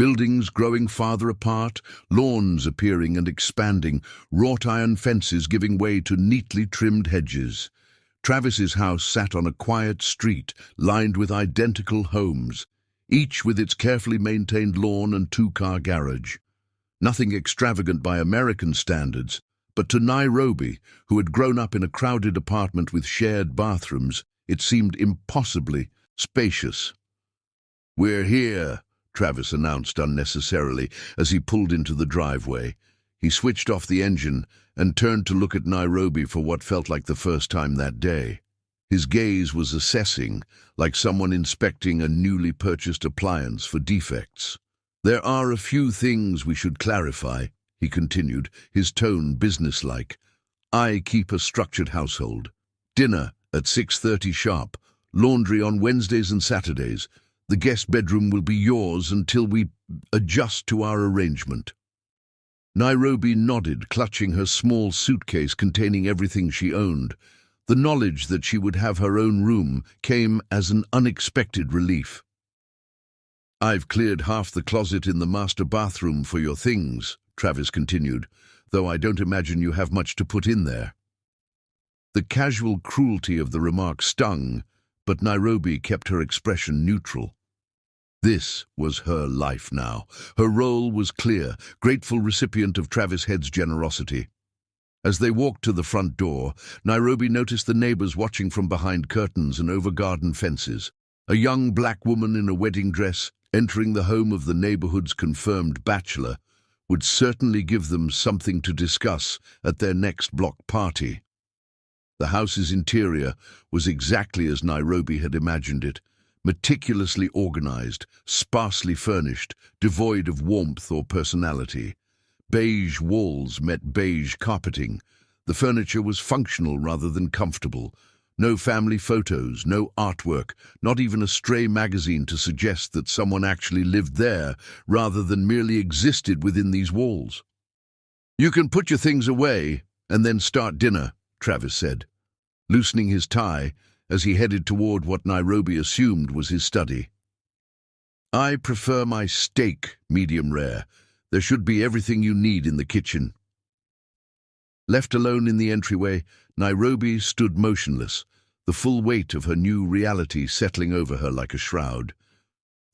Buildings growing farther apart, lawns appearing and expanding, wrought iron fences giving way to neatly trimmed hedges. Travis's house sat on a quiet street lined with identical homes, each with its carefully maintained lawn and two-car garage. Nothing extravagant by American standards, but to Nairobi, who had grown up in a crowded apartment with shared bathrooms, it seemed impossibly spacious. "We're here," Travis announced unnecessarily as he pulled into the driveway. He switched off the engine and turned to look at Nairobi for what felt like the first time that day. His gaze was assessing, like someone inspecting a newly purchased appliance for defects. "There are a few things we should clarify," he continued, his tone businesslike. "I keep a structured household. Dinner at 6:30 sharp, laundry on Wednesdays and Saturdays. The guest bedroom will be yours until we adjust to our arrangement." Nairobi nodded, clutching her small suitcase containing everything she owned. The knowledge that she would have her own room came as an unexpected relief. "I've cleared half the closet in the master bathroom for your things," Travis continued, "though I don't imagine you have much to put in there." The casual cruelty of the remark stung, but Nairobi kept her expression neutral. This was her life now. Her role was clear, grateful recipient of Travis Head's generosity. As they walked to the front door, Nairobi noticed the neighbors watching from behind curtains and over garden fences. A young black woman in a wedding dress, entering the home of the neighborhood's confirmed bachelor, would certainly give them something to discuss at their next block party. The house's interior was exactly as Nairobi had imagined it, meticulously organized, sparsely furnished, devoid of warmth or personality. Beige walls met beige carpeting. The furniture was functional rather than comfortable. No family photos, no artwork, not even a stray magazine to suggest that someone actually lived there rather than merely existed within these walls. "You can put your things away and then start dinner," Travis said, loosening his tie as he headed toward what Nairobi assumed was his study. "I prefer my steak medium rare. There should be everything you need in the kitchen." Left alone in the entryway, Nairobi stood motionless, the full weight of her new reality settling over her like a shroud.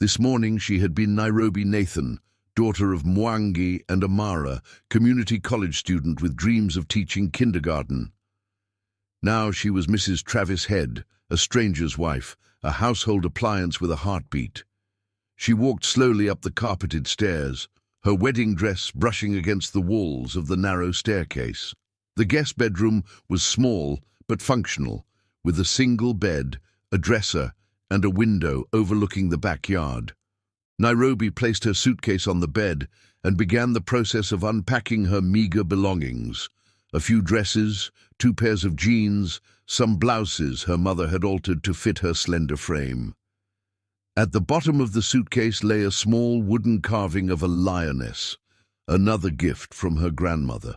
This morning she had been Nairobi Nathan, daughter of Mwangi and Amara, community college student with dreams of teaching kindergarten. Now she was Mrs. Travis Head, a stranger's wife, a household appliance with a heartbeat. She walked slowly up the carpeted stairs, her wedding dress brushing against the walls of the narrow staircase. The guest bedroom was small but functional, with a single bed, a dresser, and a window overlooking the backyard. Nairobi placed her suitcase on the bed and began the process of unpacking her meager belongings. A few dresses, 2 pairs of jeans, some blouses her mother had altered to fit her slender frame. At the bottom of the suitcase lay a small wooden carving of a lioness, another gift from her grandmother.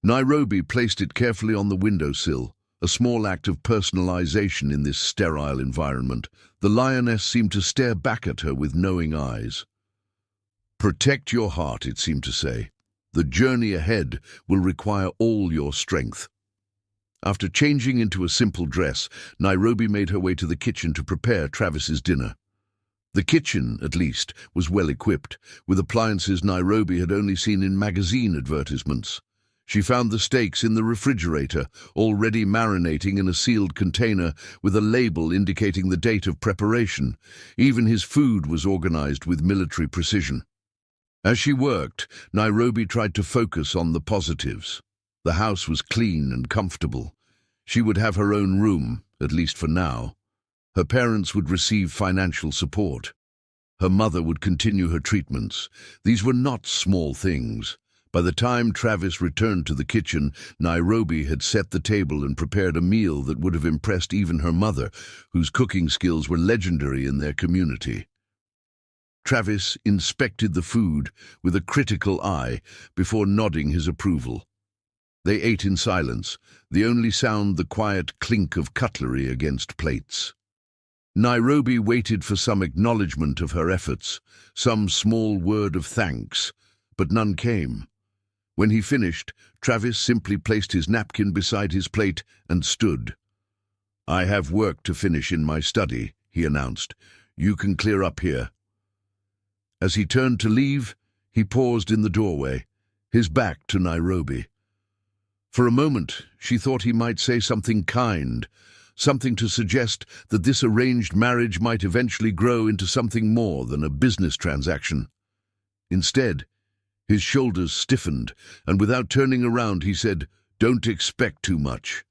Nairobi placed it carefully on the windowsill, a small act of personalization in this sterile environment. The lioness seemed to stare back at her with knowing eyes. "Protect your heart," it seemed to say. "The journey ahead will require all your strength." After changing into a simple dress, Nairobi made her way to the kitchen to prepare Travis's dinner. The kitchen, at least, was well equipped, with appliances Nairobi had only seen in magazine advertisements. She found the steaks in the refrigerator, already marinating in a sealed container with a label indicating the date of preparation. Even his food was organized with military precision. As she worked, Nairobi tried to focus on the positives. The house was clean and comfortable. She would have her own room, at least for now. Her parents would receive financial support. Her mother would continue her treatments. These were not small things. By the time Travis returned to the kitchen, Nairobi had set the table and prepared a meal that would have impressed even her mother, whose cooking skills were legendary in their community. Travis inspected the food with a critical eye before nodding his approval. They ate in silence, the only sound the quiet clink of cutlery against plates. Nairobi waited for some acknowledgement of her efforts, some small word of thanks, but none came. When he finished, Travis simply placed his napkin beside his plate and stood. "I have work to finish in my study," he announced. "You can clear up here." As he turned to leave, he paused in the doorway, his back to Nairobi. For a moment, she thought he might say something kind, something to suggest that this arranged marriage might eventually grow into something more than a business transaction. Instead, his shoulders stiffened, and without turning around, he said, "Don't expect too much.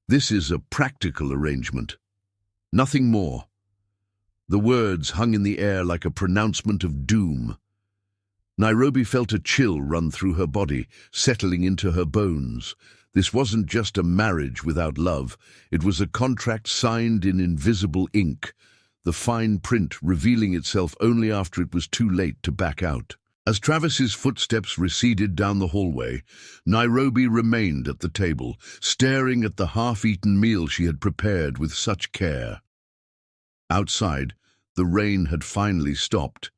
This is a practical arrangement. Nothing more." The words hung in the air like a pronouncement of doom. Nairobi felt a chill run through her body, settling into her bones. This wasn't just a marriage without love. It was a contract signed in invisible ink, the fine print revealing itself only after it was too late to back out. As Travis's footsteps receded down the hallway, Nairobi remained at the table, staring at the half-eaten meal she had prepared with such care. Outside, the rain had finally stopped,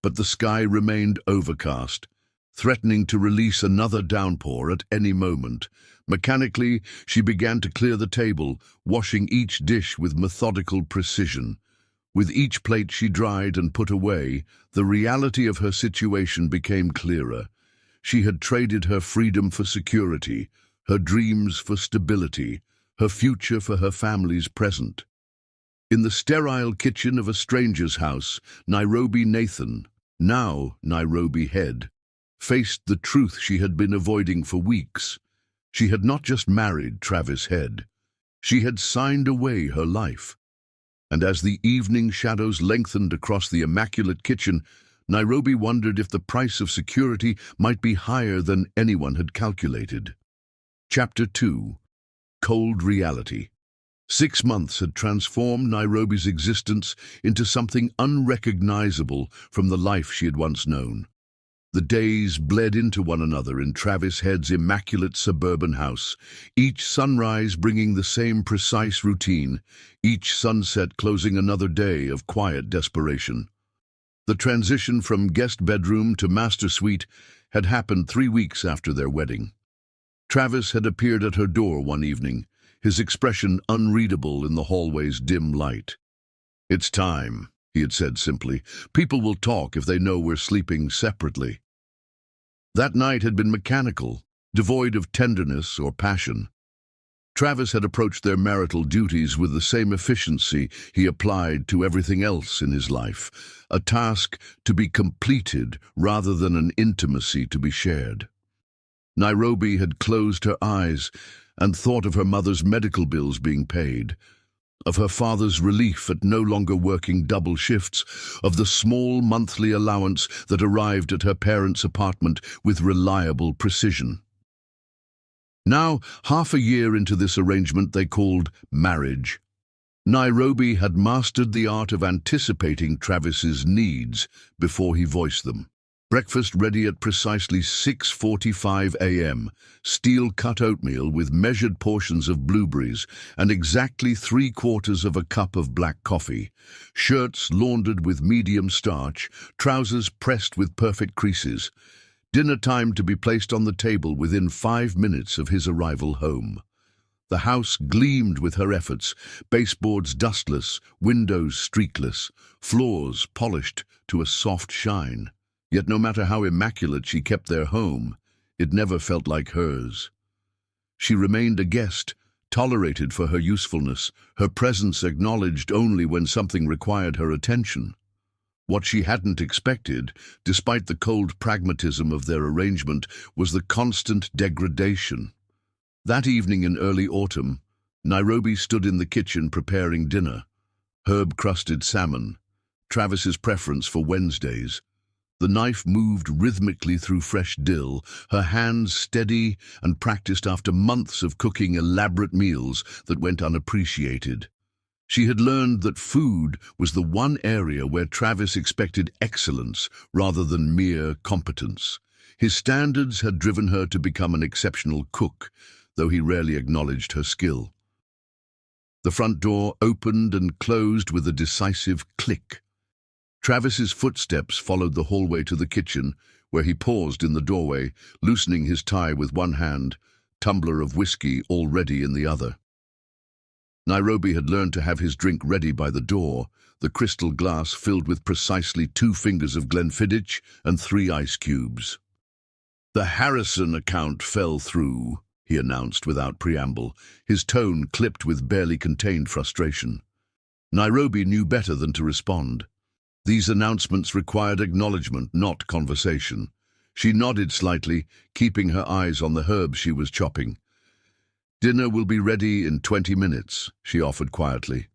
but the sky remained overcast, threatening to release another downpour at any moment. Mechanically, she began to clear the table, washing each dish with methodical precision. With each plate she dried and put away, the reality of her situation became clearer. She had traded her freedom for security, her dreams for stability, her future for her family's present. In the sterile kitchen of a stranger's house, Nairobi Nathan, now Nairobi Head, faced the truth she had been avoiding for weeks. She had not just married Travis Head. She had signed away her life. And as the evening shadows lengthened across the immaculate kitchen, Nairobi wondered if the price of security might be higher than anyone had calculated. Chapter 2. Cold Reality. 6 months had transformed Nairobi's existence into something unrecognizable from the life she had once known. The days bled into one another in Travis Head's immaculate suburban house, each sunrise bringing the same precise routine, each sunset closing another day of quiet desperation. The transition from guest bedroom to master suite had happened 3 weeks after their wedding. Travis had appeared at her door one evening, his expression unreadable in the hallway's dim light. "It's time," he had said simply. "People will talk if they know we're sleeping separately." That night had been mechanical, devoid of tenderness or passion. Travis had approached their marital duties with the same efficiency he applied to everything else in his life, a task to be completed rather than an intimacy to be shared. Nairobi had closed her eyes and thought of her mother's medical bills being paid, of her father's relief at no longer working double shifts, of the small monthly allowance that arrived at her parents' apartment with reliable precision. Now, half a year into this arrangement they called marriage, Nairobi had mastered the art of anticipating Travis's needs before he voiced them. Breakfast ready at precisely 6:45 a.m., steel-cut oatmeal with measured portions of blueberries and exactly 3/4 of a cup of black coffee, shirts laundered with medium starch, trousers pressed with perfect creases, dinner time to be placed on the table within 5 minutes of his arrival home. The house gleamed with her efforts, baseboards dustless, windows streakless, floors polished to a soft shine. Yet no matter how immaculate she kept their home, it never felt like hers. She remained a guest, tolerated for her usefulness, her presence acknowledged only when something required her attention. What she hadn't expected, despite the cold pragmatism of their arrangement, was the constant degradation. That evening in early autumn, Nairobi stood in the kitchen preparing dinner. Herb-crusted salmon, Travis's preference for Wednesdays. The knife moved rhythmically through fresh dill, her hands steady and practiced after months of cooking elaborate meals that went unappreciated. She had learned that food was the one area where Travis expected excellence rather than mere competence. His standards had driven her to become an exceptional cook, though he rarely acknowledged her skill. The front door opened and closed with a decisive click. Travis's footsteps followed the hallway to the kitchen, where he paused in the doorway, loosening his tie with one hand, tumbler of whiskey already in the other. Nairobi had learned to have his drink ready by the door, the crystal glass filled with precisely 2 fingers of Glenfiddich and 3 ice cubes. "The Harrison account fell through," he announced without preamble, his tone clipped with barely contained frustration. Nairobi knew better than to respond. These announcements required acknowledgement, not conversation. She nodded slightly, keeping her eyes on the herbs she was chopping. "Dinner will be ready in 20 minutes, she offered quietly.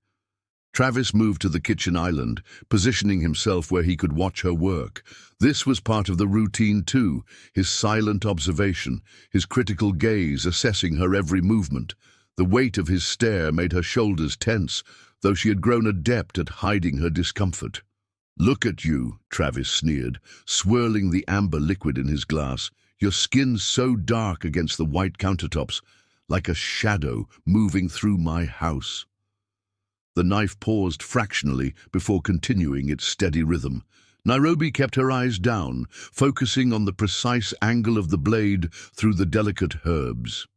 Travis moved to the kitchen island, positioning himself where he could watch her work. This was part of the routine too, his silent observation, his critical gaze assessing her every movement. The weight of his stare made her shoulders tense, though she had grown adept at hiding her discomfort. "Look at you," Travis sneered, swirling the amber liquid in his glass. "Your skin's so dark against the white countertops, like a shadow moving through my house." The knife paused fractionally before continuing its steady rhythm. Nairobi kept her eyes down, focusing on the precise angle of the blade through the delicate herbs.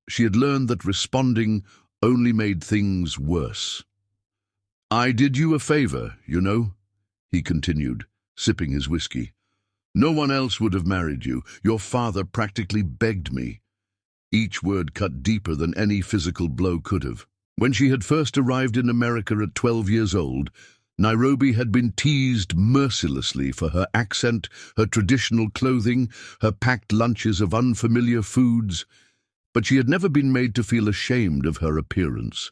She had learned that responding only made things worse. "I did you a favor, you know," he continued, sipping his whiskey. "No one else would have married you. Your father practically begged me." Each word cut deeper than any physical blow could have. When she had first arrived in America at 12 years old, Nairobi had been teased mercilessly for her accent, her traditional clothing, her packed lunches of unfamiliar foods, but she had never been made to feel ashamed of her appearance.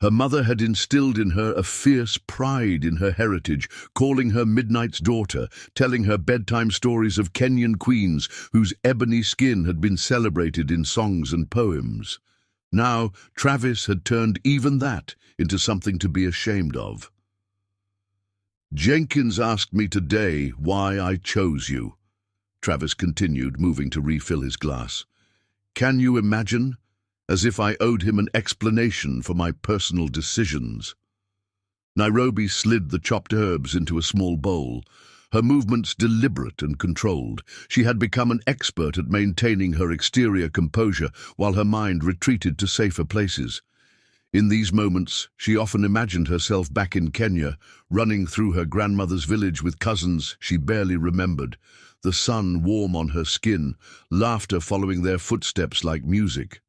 Her mother had instilled in her a fierce pride in her heritage, calling her Midnight's daughter, telling her bedtime stories of Kenyan queens whose ebony skin had been celebrated in songs and poems. Now, Travis had turned even that into something to be ashamed of. "Jenkins asked me today why I chose you," Travis continued, moving to refill his glass. "Can you imagine? As if I owed him an explanation for my personal decisions." Nairobi slid the chopped herbs into a small bowl, her movements deliberate and controlled. She had become an expert at maintaining her exterior composure while her mind retreated to safer places. In these moments, she often imagined herself back in Kenya, running through her grandmother's village with cousins she barely remembered, the sun warm on her skin, laughter following their footsteps like music.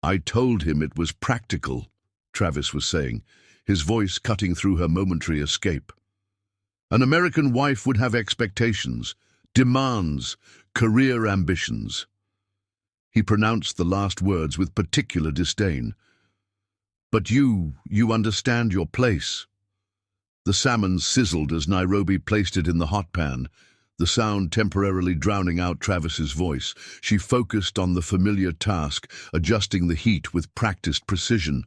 "I told him it was practical," Travis was saying, his voice cutting through her momentary escape. "An American wife would have expectations, demands, career ambitions." He pronounced the last words with particular disdain. "But you understand your place." The salmon sizzled as Nairobi placed it in the hot pan, the sound temporarily drowning out Travis's voice. She focused on the familiar task, adjusting the heat with practiced precision.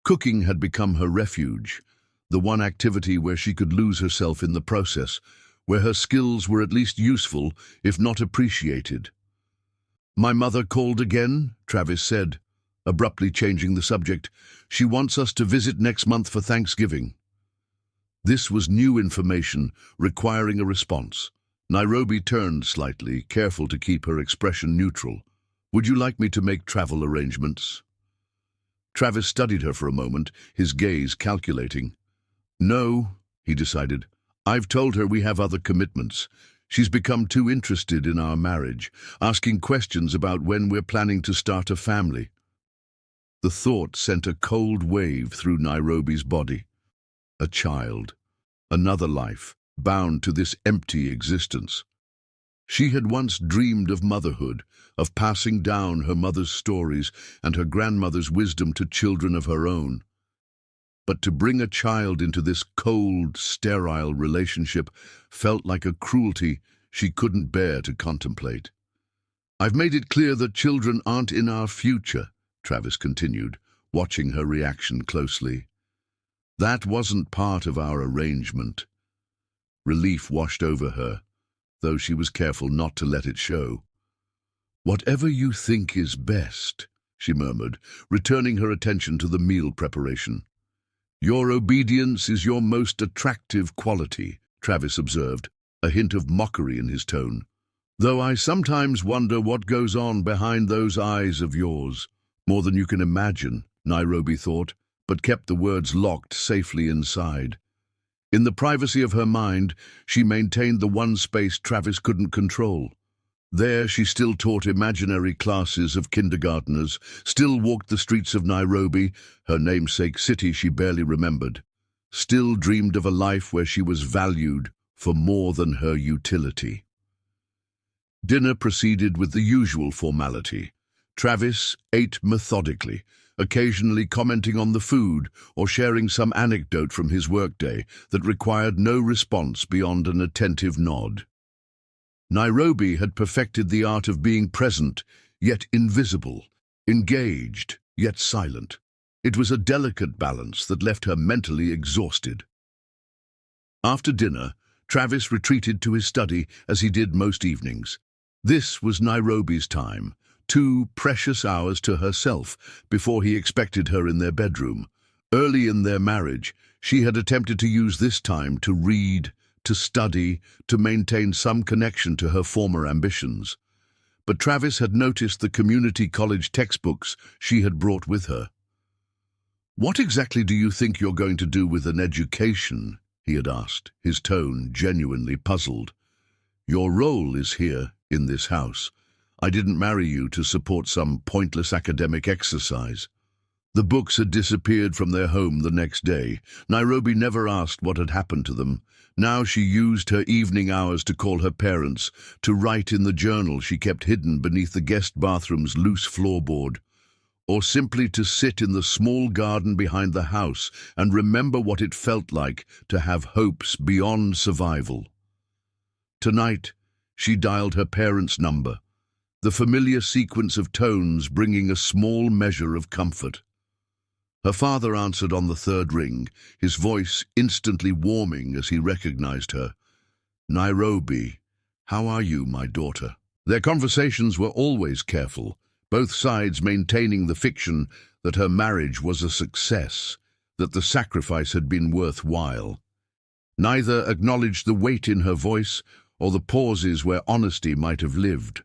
Cooking had become her refuge, the one activity where she could lose herself in the process, where her skills were at least useful, if not appreciated. "My mother called again," Travis said, abruptly changing the subject. "She wants us to visit next month for Thanksgiving." This was new information, requiring a response. Nairobi turned slightly, careful to keep her expression neutral. "Would you like me to make travel arrangements?" Travis studied her for a moment, his gaze calculating. "No," he decided. "I've told her we have other commitments. She's become too interested in our marriage, asking questions about when we're planning to start a family." The thought sent a cold wave through Nairobi's body. A child, another life, bound to this empty existence. She had once dreamed of motherhood, of passing down her mother's stories and her grandmother's wisdom to children of her own. But to bring a child into this cold, sterile relationship felt like a cruelty she couldn't bear to contemplate. "I've made it clear that children aren't in our future," Travis continued, watching her reaction closely. "That wasn't part of our arrangement." Relief washed over her, though she was careful not to let it show. "Whatever you think is best," she murmured, returning her attention to the meal preparation. Your obedience is your most attractive quality, Travis observed, a hint of mockery in his tone. Though I sometimes wonder what goes on behind those eyes of yours. More than you can imagine, Nairobi thought, but kept the words locked safely inside. In the privacy of her mind, she maintained the one space Travis couldn't control. There she still taught imaginary classes of kindergarteners, still walked the streets of Nairobi, her namesake city she barely remembered, still dreamed of a life where she was valued for more than her utility. Dinner proceeded with the usual formality. Travis ate methodically, occasionally commenting on the food or sharing some anecdote from his workday that required no response beyond an attentive nod. Nairobi had perfected the art of being present, yet invisible, engaged, yet silent. It was a delicate balance that left her mentally exhausted. After dinner, Travis retreated to his study as he did most evenings. This was Nairobi's time, 2 precious hours to herself before he expected her in their bedroom. Early in their marriage, she had attempted to use this time to read, to study, to maintain some connection to her former ambitions. But Travis had noticed the community college textbooks she had brought with her. "What exactly do you think you're going to do with an education?" he had asked, his tone genuinely puzzled. "Your role is here, in this house. I didn't marry you to support some pointless academic exercise." The books had disappeared from their home the next day. Nairobi never asked what had happened to them. Now she used her evening hours to call her parents, to write in the journal she kept hidden beneath the guest bathroom's loose floorboard, or simply to sit in the small garden behind the house and remember what it felt like to have hopes beyond survival. Tonight, she dialed her parents' number, the familiar sequence of tones bringing a small measure of comfort. Her father answered on the 3rd ring, his voice instantly warming as he recognized her. "Nairobi, how are you, my daughter?" Their conversations were always careful, both sides maintaining the fiction that her marriage was a success, that the sacrifice had been worthwhile. Neither acknowledged the weight in her voice or the pauses where honesty might have lived.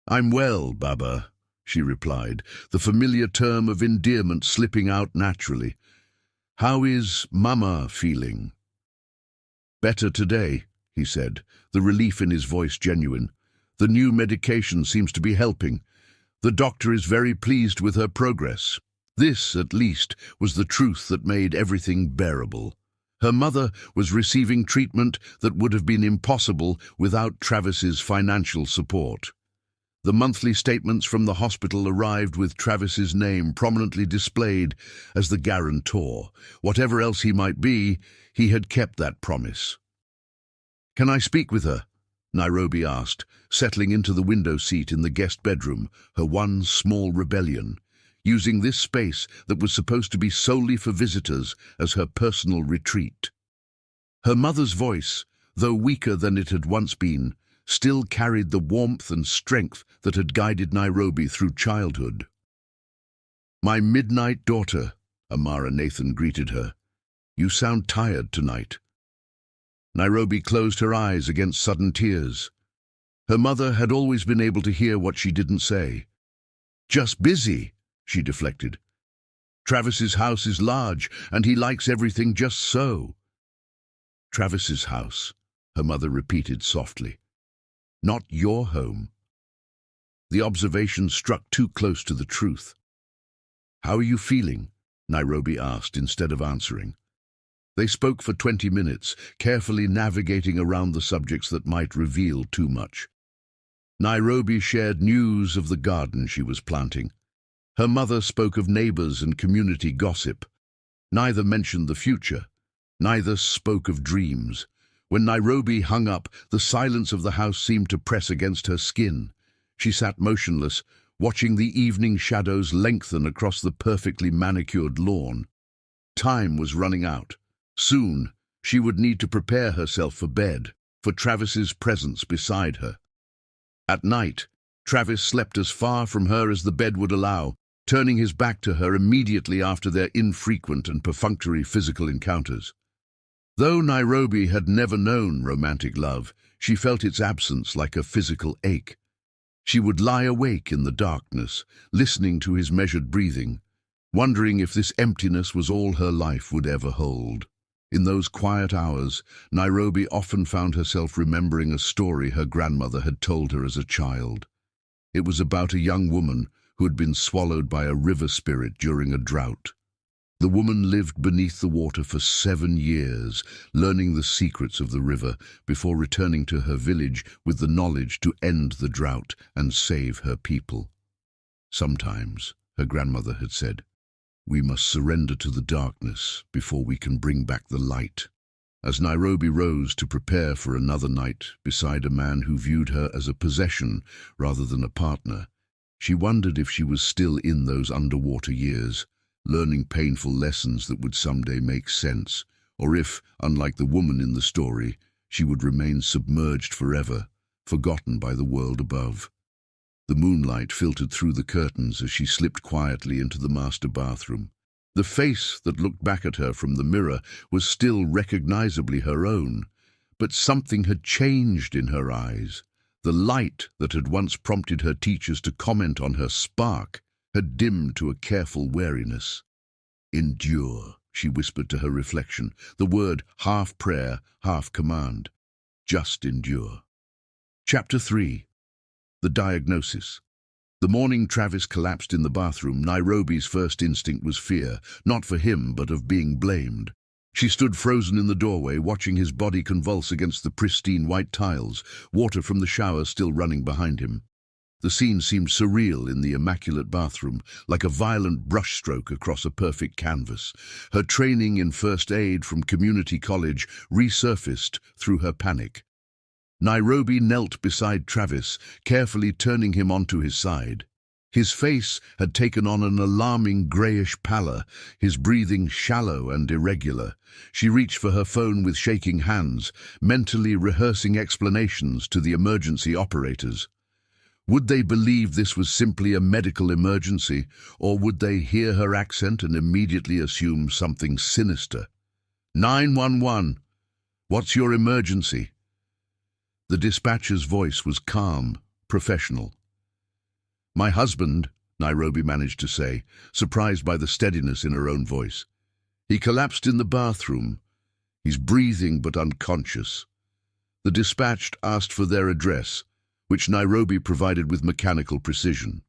"I'm well, Baba," she replied, the familiar term of endearment slipping out naturally. "How is Mama feeling?" "Better today," he said, the relief in his voice genuine. "The new medication seems to be helping. The doctor is very pleased with her progress." This, at least, was the truth that made everything bearable. Her mother was receiving treatment that would have been impossible without Travis's financial support. The monthly statements from the hospital arrived with Travis's name prominently displayed as the guarantor. Whatever else he might be, he had kept that promise. "Can I speak with her?" Nairobi asked, settling into the window seat in the guest bedroom, her one small rebellion, using this space that was supposed to be solely for visitors as her personal retreat. Her mother's voice, though weaker than it had once been, still carried the warmth and strength that had guided Nairobi through childhood. "My midnight daughter," Amara Nathan greeted her. "You sound tired tonight." Nairobi closed her eyes against sudden tears. Her mother had always been able to hear what she didn't say. "Just busy," she deflected. "Travis's house is large, and he likes everything just so." "Travis's house," her mother repeated softly. "Not your home." The observation struck too close to the truth. "How are you feeling?" Nairobi asked instead of answering. They spoke for 20 minutes, carefully navigating around the subjects that might reveal too much. Nairobi shared news of the garden she was planting. Her mother spoke of neighbors and community gossip. Neither mentioned the future. Neither spoke of dreams. When Nairobi hung up, the silence of the house seemed to press against her skin. She sat motionless, watching the evening shadows lengthen across the perfectly manicured lawn. Time was running out. Soon, she would need to prepare herself for bed, for Travis's presence beside her. At night, Travis slept as far from her as the bed would allow, turning his back to her immediately after their infrequent and perfunctory physical encounters. Though Nairobi had never known romantic love, she felt its absence like a physical ache. She would lie awake in the darkness, listening to his measured breathing, wondering if this emptiness was all her life would ever hold. In those quiet hours, Nairobi often found herself remembering a story her grandmother had told her as a child. It was about a young woman who had been swallowed by a river spirit during a drought. The woman lived beneath the water for 7 years, learning the secrets of the river before returning to her village with the knowledge to end the drought and save her people. Sometimes, her grandmother had said, we must surrender to the darkness before we can bring back the light. As Nairobi rose to prepare for another night beside a man who viewed her as a possession rather than a partner, she wondered if she was still in those underwater years, learning painful lessons that would someday make sense, or if, unlike the woman in the story, she would remain submerged forever, forgotten by the world above. The moonlight filtered through the curtains as she slipped quietly into the master bathroom. The face that looked back at her from the mirror was still recognizably her own, but something had changed in her eyes. The light that had once prompted her teachers to comment on her spark had dimmed to a careful wariness. Endure, she whispered to her reflection, the word half prayer, half command. Just endure. Chapter 3. The diagnosis. The morning Travis collapsed in the bathroom, Nairobi's first instinct was fear, not for him, but of being blamed. She stood frozen in the doorway, watching his body convulse against the pristine white tiles, water from the shower still running behind him. The scene seemed surreal in the immaculate bathroom, like a violent brushstroke across a perfect canvas. Her training in first aid from community college resurfaced through her panic. Nairobi knelt beside Travis, carefully turning him onto his side. His face had taken on an alarming greyish pallor, his breathing shallow and irregular. She reached for her phone with shaking hands, mentally rehearsing explanations to the emergency operators. Would they believe this was simply a medical emergency, or would they hear her accent and immediately assume something sinister? 911. What's your emergency? The dispatcher's voice was calm, professional. My husband, Nairobi managed to say, surprised by the steadiness in her own voice. He collapsed in the bathroom. He's breathing but unconscious. The dispatched asked for their address, which Nairobi provided with mechanical precision.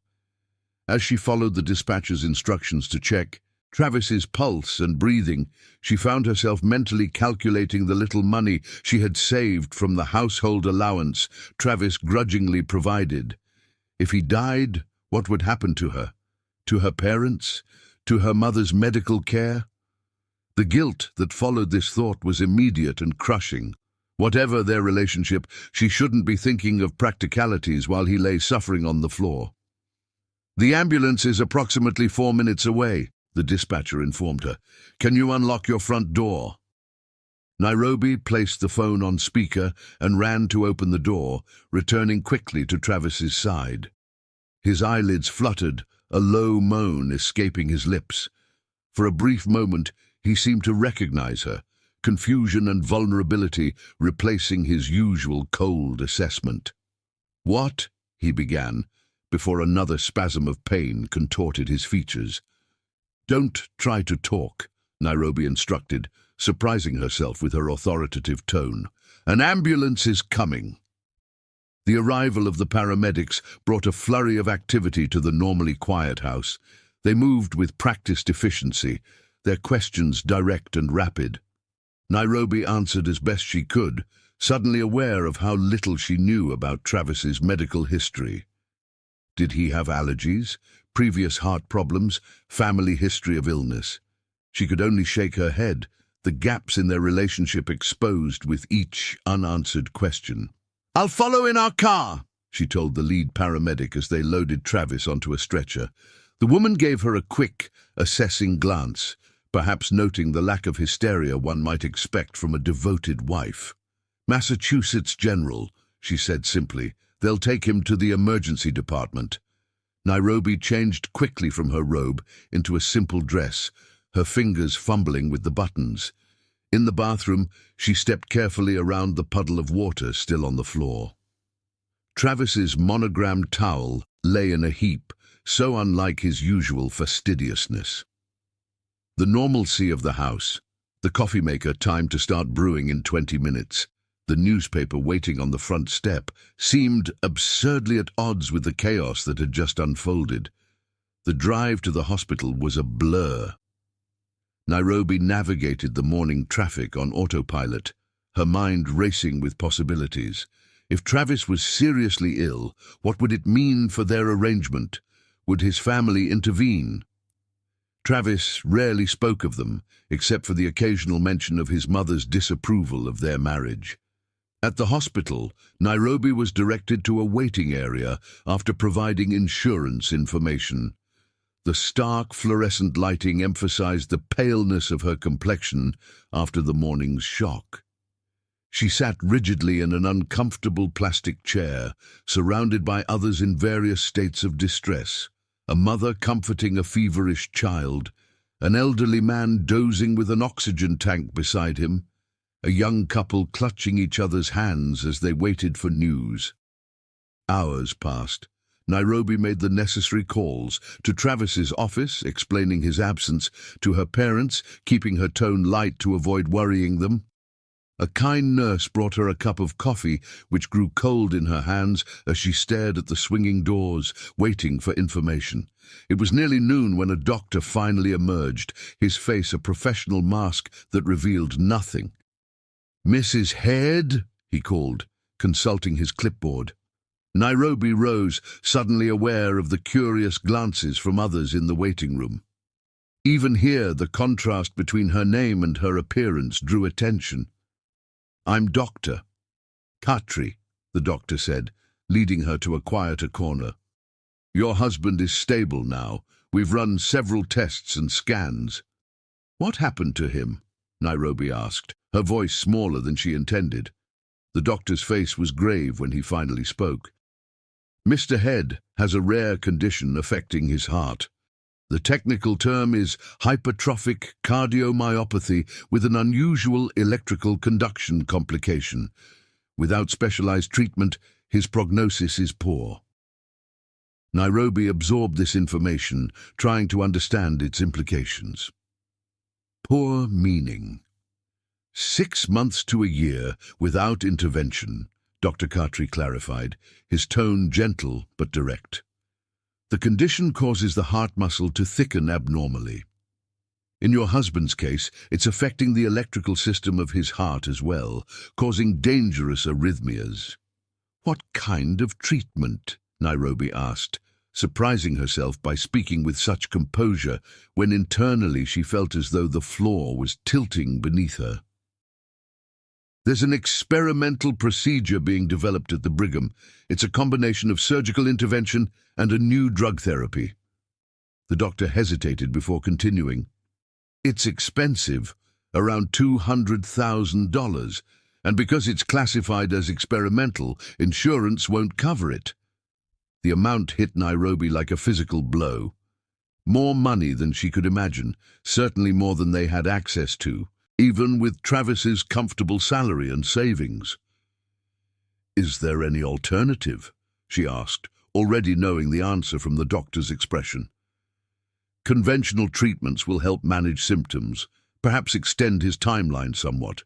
As she followed the dispatcher's instructions to check Travis's pulse and breathing, she found herself mentally calculating the little money she had saved from the household allowance Travis grudgingly provided. If he died, what would happen to her? To her parents? To her mother's medical care? The guilt that followed this thought was immediate and crushing. Whatever their relationship, she shouldn't be thinking of practicalities while he lay suffering on the floor. The ambulance is approximately 4 minutes away, the dispatcher informed her. Can you unlock your front door? Nairobi placed the phone on speaker and ran to open the door, returning quickly to Travis's side. His eyelids fluttered, a low moan escaping his lips. For a brief moment, he seemed to recognize her, confusion and vulnerability replacing his usual cold assessment. What? He began, before another spasm of pain contorted his features. Don't try to talk, Nairobi instructed, surprising herself with her authoritative tone. An ambulance is coming. The arrival of the paramedics brought a flurry of activity to the normally quiet house. They moved with practiced efficiency, their questions direct and rapid. Nairobi answered as best she could, suddenly aware of how little she knew about Travis's medical history. Did he have allergies, previous heart problems, family history of illness? She could only shake her head, the gaps in their relationship exposed with each unanswered question. I'll follow in our car, she told the lead paramedic as they loaded Travis onto a stretcher. The woman gave her a quick, assessing glance, perhaps noting the lack of hysteria one might expect from a devoted wife. Massachusetts General, she said simply. They'll take him to the emergency department. Nairobi changed quickly from her robe into a simple dress, her fingers fumbling with the buttons. In the bathroom, she stepped carefully around the puddle of water still on the floor. Travis's monogrammed towel lay in a heap, so unlike his usual fastidiousness. The normalcy of the house, the coffee maker timed to start brewing in 20 minutes, the newspaper waiting on the front step, seemed absurdly at odds with the chaos that had just unfolded. The drive to the hospital was a blur. Nairobi navigated the morning traffic on autopilot, her mind racing with possibilities. If Travis was seriously ill, what would it mean for their arrangement? Would his family intervene? Travis rarely spoke of them, except for the occasional mention of his mother's disapproval of their marriage. At the hospital, Nairobi was directed to a waiting area after providing insurance information. The stark fluorescent lighting emphasized the paleness of her complexion after the morning's shock. She sat rigidly in an uncomfortable plastic chair, surrounded by others in various states of distress. A mother comforting a feverish child, an elderly man dozing with an oxygen tank beside him, a young couple clutching each other's hands as they waited for news. Hours passed. Nairobi made the necessary calls to Travis's office, explaining his absence, to her parents, keeping her tone light to avoid worrying them. A kind nurse brought her a cup of coffee, which grew cold in her hands as she stared at the swinging doors, waiting for information. It was nearly noon when a doctor finally emerged, his face a professional mask that revealed nothing. "Mrs. Head?" he called, consulting his clipboard. Nairobi rose, suddenly aware of the curious glances from others in the waiting room. Even here, the contrast between her name and her appearance drew attention. "I'm Dr. Khatri," the doctor said, leading her to a quieter corner. "Your husband is stable now. We've run several tests and scans." "What happened to him?" Nairobi asked, her voice smaller than she intended. The doctor's face was grave when he finally spoke. "Mr. Head has a rare condition affecting his heart. The technical term is hypertrophic cardiomyopathy with an unusual electrical conduction complication. Without specialized treatment, his prognosis is poor." Nairobi absorbed this information, trying to understand its implications. Poor meaning. 6 months to a year without intervention, Dr. Khatri clarified, his tone gentle but direct. The condition causes the heart muscle to thicken abnormally. In your husband's case, it's affecting the electrical system of his heart as well, causing dangerous arrhythmias. "What kind of treatment?" Nairobi asked, surprising herself by speaking with such composure when internally she felt as though the floor was tilting beneath her. "There's an experimental procedure being developed at the Brigham. It's a combination of surgical intervention and a new drug therapy." The doctor hesitated before continuing. "It's expensive, around $200,000, and because it's classified as experimental, insurance won't cover it." The amount hit Nairobi like a physical blow. More money than she could imagine, certainly more than they had access to, even with Travis's comfortable salary and savings. "Is there any alternative?" she asked, already knowing the answer from the doctor's expression. "Conventional treatments will help manage symptoms, perhaps extend his timeline somewhat,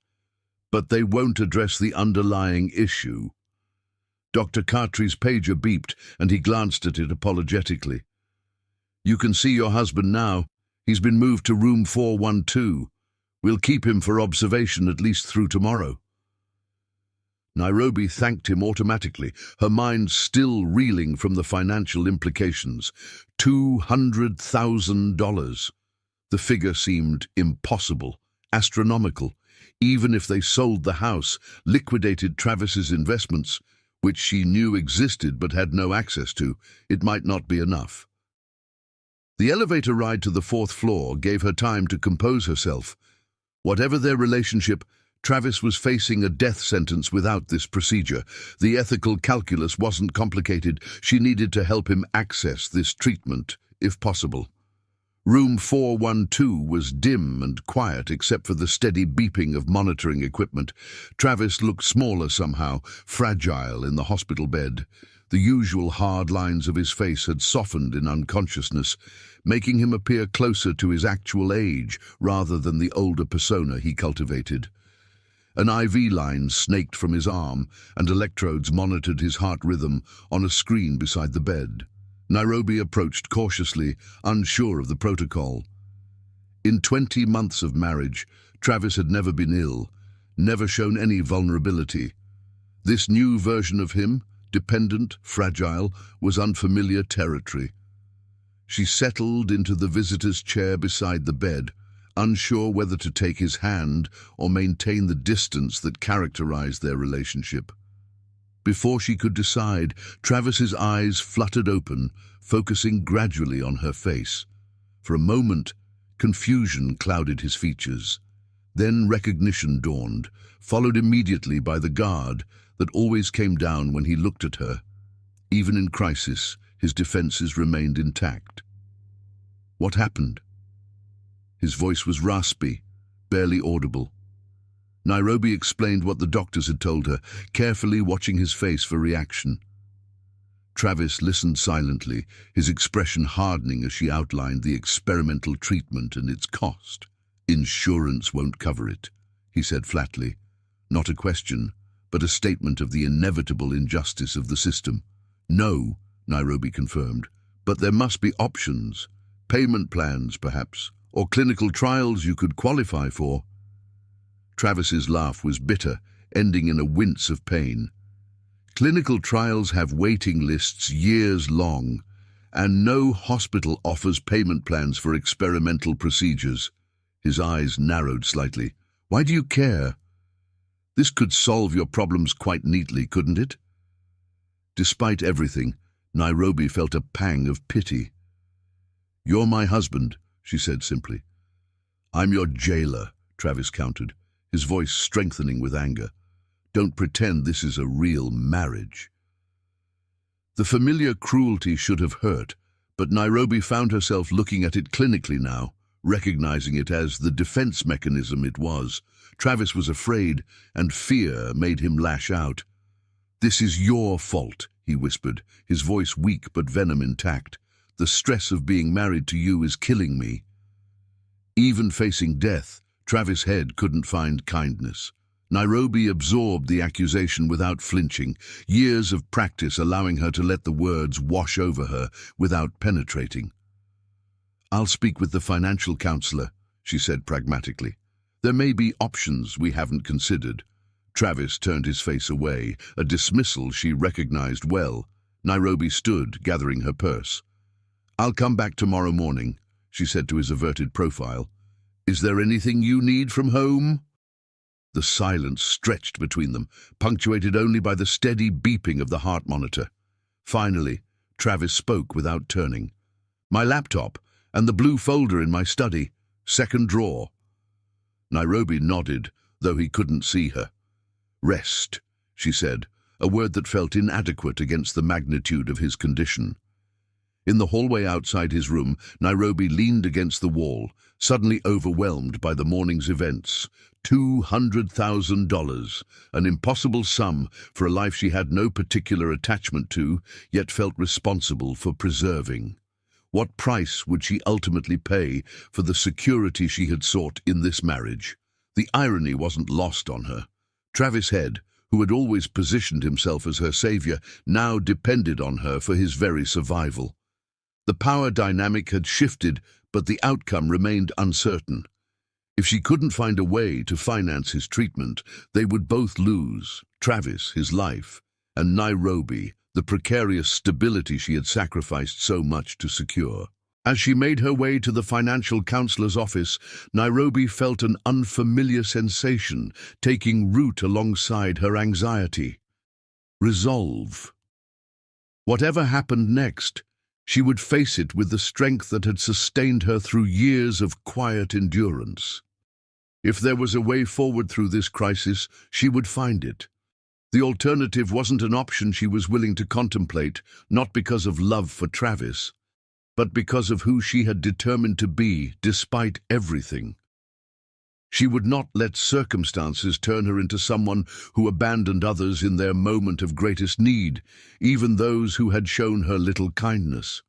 but they won't address the underlying issue." Dr. Khatri's pager beeped, and he glanced at it apologetically. "You can see your husband now. He's been moved to room 412. We'll keep him for observation at least through tomorrow." Nairobi thanked him automatically, her mind still reeling from the financial implications. $200,000. The figure seemed impossible, astronomical. Even if they sold the house, liquidated Travis's investments, which she knew existed but had no access to, it might not be enough. The elevator ride to the 4th floor gave her time to compose herself. Whatever their relationship, Travis was facing a death sentence without this procedure. The ethical calculus wasn't complicated. She needed to help him access this treatment, if possible. Room 412 was dim and quiet except for the steady beeping of monitoring equipment. Travis looked smaller somehow, fragile in the hospital bed. The usual hard lines of his face had softened in unconsciousness, making him appear closer to his actual age rather than the older persona he cultivated. An IV line snaked from his arm, and electrodes monitored his heart rhythm on a screen beside the bed. Nairobi approached cautiously, unsure of the protocol. In 20 months of marriage, Travis had never been ill, never shown any vulnerability. This new version of him, dependent, fragile, was unfamiliar territory. She settled into the visitor's chair beside the bed, unsure whether to take his hand or maintain the distance that characterized their relationship. Before she could decide, Travis's eyes fluttered open, focusing gradually on her face. For a moment, confusion clouded his features. Then recognition dawned, followed immediately by the guard that always came down when he looked at her. Even in crisis, his defenses remained intact. What happened? His voice was raspy, barely audible. Nairobi explained what the doctors had told her, carefully watching his face for reaction. Travis listened silently, his expression hardening as she outlined the experimental treatment and its cost. "Insurance won't cover it," he said flatly. Not a question, but a statement of the inevitable injustice of the system. "No," Nairobi confirmed, "but there must be options. Payment plans, perhaps, or clinical trials you could qualify for." Travis's laugh was bitter, ending in a wince of pain. "Clinical trials have waiting lists years long, and no hospital offers payment plans for experimental procedures." His eyes narrowed slightly. "Why do you care? This could solve your problems quite neatly, couldn't it?" Despite everything, Nairobi felt a pang of pity. "You're my husband," she said simply. "I'm your jailer," Travis countered, his voice strengthening with anger. "Don't pretend this is a real marriage." The familiar cruelty should have hurt, but Nairobi found herself looking at it clinically now, recognizing it as the defense mechanism it was. Travis was afraid, and fear made him lash out. "This is your fault," he whispered, his voice weak but venom intact. "The stress of being married to you is killing me." Even facing death, Travis' head couldn't find kindness. Nairobi absorbed the accusation without flinching, years of practice allowing her to let the words wash over her without penetrating. "I'll speak with the financial counselor," she said pragmatically. "There may be options we haven't considered." Travis turned his face away, a dismissal she recognized well. Nairobi stood, gathering her purse. "I'll come back tomorrow morning," she said to his averted profile. "Is there anything you need from home?" The silence stretched between them, punctuated only by the steady beeping of the heart monitor. Finally, Travis spoke without turning. "My laptop and the blue folder in my study, second drawer." Nairobi nodded, though he couldn't see her. "Rest," she said, a word that felt inadequate against the magnitude of his condition. In the hallway outside his room, Nairobi leaned against the wall, suddenly overwhelmed by the morning's events. $200,000, an impossible sum for a life she had no particular attachment to, yet felt responsible for preserving. What price would she ultimately pay for the security she had sought in this marriage? The irony wasn't lost on her. Travis Head, who had always positioned himself as her savior, now depended on her for his very survival. The power dynamic had shifted, but the outcome remained uncertain. If she couldn't find a way to finance his treatment, they would both lose, Travis, his life, and Nairobi, the precarious stability she had sacrificed so much to secure. As she made her way to the financial counselor's office, Nairobi felt an unfamiliar sensation taking root alongside her anxiety. Resolve. Whatever happened next, she would face it with the strength that had sustained her through years of quiet endurance. If there was a way forward through this crisis, she would find it. The alternative wasn't an option she was willing to contemplate, not because of love for Travis, but because of who she had determined to be, despite everything. She would not let circumstances turn her into someone who abandoned others in their moment of greatest need, even those who had shown her little kindness.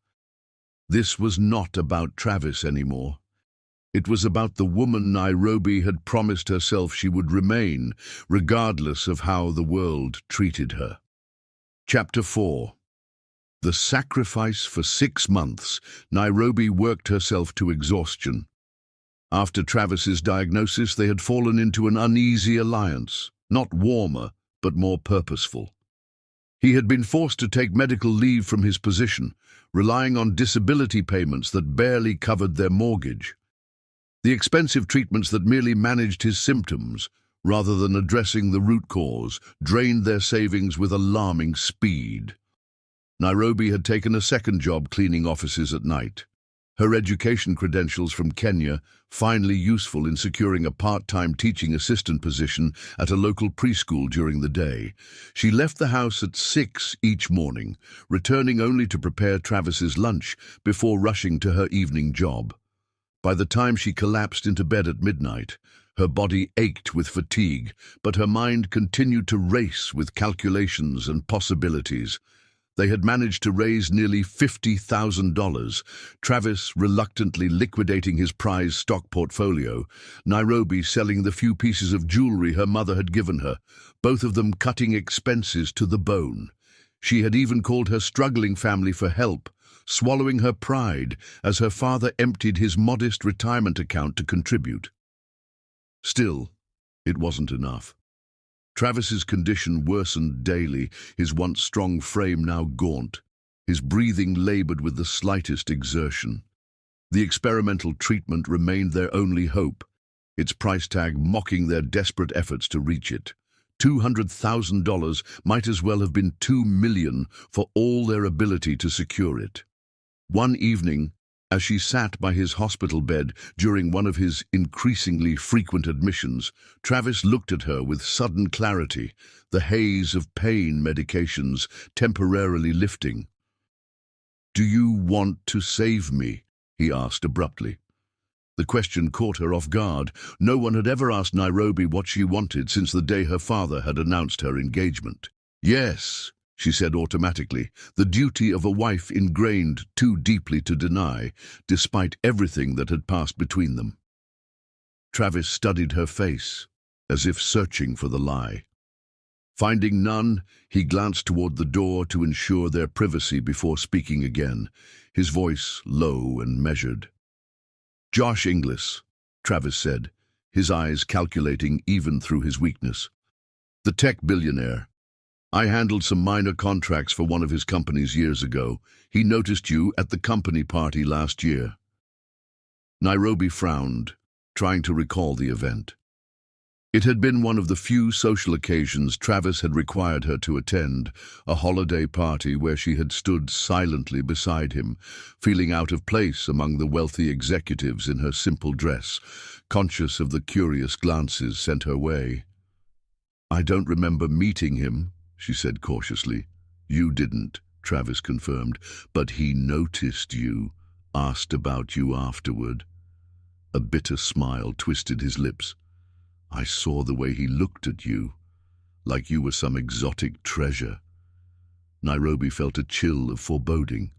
This was not about Travis anymore. It was about the woman Nairobi had promised herself she would remain, regardless of how the world treated her. Chapter 4. The sacrifice. For 6 months, Nairobi worked herself to exhaustion. After Travis's diagnosis, they had fallen into an uneasy alliance, not warmer, but more purposeful. He had been forced to take medical leave from his position, relying on disability payments that barely covered their mortgage. The expensive treatments that merely managed his symptoms, rather than addressing the root cause, drained their savings with alarming speed. Nairobi had taken a second job cleaning offices at night. Her education credentials from Kenya, finally useful in securing a part-time teaching assistant position at a local preschool during the day. She left the house at 6 each morning, returning only to prepare Travis's lunch before rushing to her evening job. By the time she collapsed into bed at midnight, her body ached with fatigue, but her mind continued to race with calculations and possibilities. They had managed to raise nearly $50,000, Travis reluctantly liquidating his prize stock portfolio, Nairobi selling the few pieces of jewelry her mother had given her, both of them cutting expenses to the bone. She had even called her struggling family for help, swallowing her pride as her father emptied his modest retirement account to contribute. Still, it wasn't enough. Travis's condition worsened daily, his once strong frame now gaunt, his breathing labored with the slightest exertion. The experimental treatment remained their only hope, its price tag mocking their desperate efforts to reach it. $200,000 might as well have been $2 million for all their ability to secure it. One evening, as she sat by his hospital bed during one of his increasingly frequent admissions, Travis looked at her with sudden clarity, the haze of pain medications temporarily lifting. "Do you want to save me?" he asked abruptly. The question caught her off guard. No one had ever asked Nairobi what she wanted since the day her father had announced her engagement. "Yes," she said automatically, the duty of a wife ingrained too deeply to deny, despite everything that had passed between them. Travis studied her face, as if searching for the lie. Finding none, he glanced toward the door to ensure their privacy before speaking again, his voice low and measured. "Josh Inglis," Travis said, his eyes calculating even through his weakness. "The tech billionaire. I handled some minor contracts for one of his companies years ago. He noticed you at the company party last year." Nairobi frowned, trying to recall the event. It had been one of the few social occasions Travis had required her to attend, a holiday party where she had stood silently beside him, feeling out of place among the wealthy executives in her simple dress, conscious of the curious glances sent her way. "I don't remember meeting him," she said cautiously. "You didn't," Travis confirmed, "but he noticed you, asked about you afterward." A bitter smile twisted his lips. "I saw the way he looked at you, like you were some exotic treasure." Nairobi felt a chill of foreboding.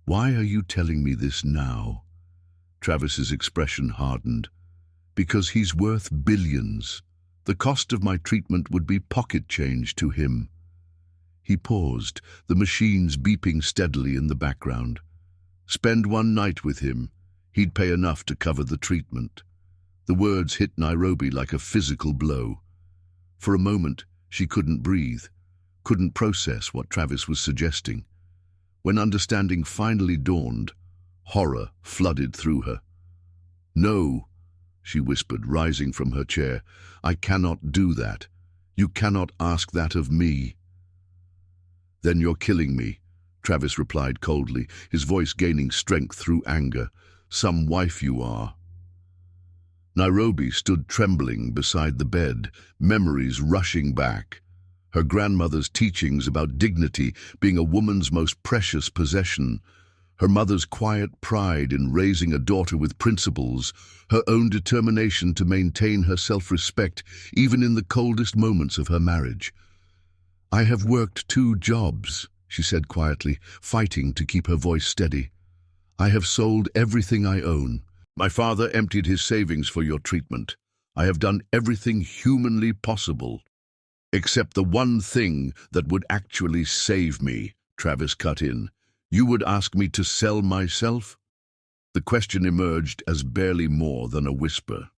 "Why are you telling me this now?" Travis's expression hardened. "Because he's worth billions. The cost of my treatment would be pocket change to him." He paused, the machines beeping steadily in the background. Spend one night with him. He'd pay enough to cover the treatment. The words hit Nairobi like a physical blow. For a moment, she couldn't breathe, couldn't process what Travis was suggesting. When understanding finally dawned, horror flooded through her. "No," she whispered, rising from her chair. "I cannot do that. You cannot ask that of me." "Then you're killing me," Travis replied coldly, his voice gaining strength through anger. "Some wife you are." Nairobi stood trembling beside the bed, memories rushing back. Her grandmother's teachings about dignity being a woman's most precious possession, her mother's quiet pride in raising a daughter with principles, her own determination to maintain her self-respect even in the coldest moments of her marriage. "I have worked 2 jobs," she said quietly, fighting to keep her voice steady. "I have sold everything I own. My father emptied his savings for your treatment. I have done everything humanly possible. Except the one thing that would actually save me," Travis cut in. "You would ask me to sell myself?" The question emerged as barely more than a whisper.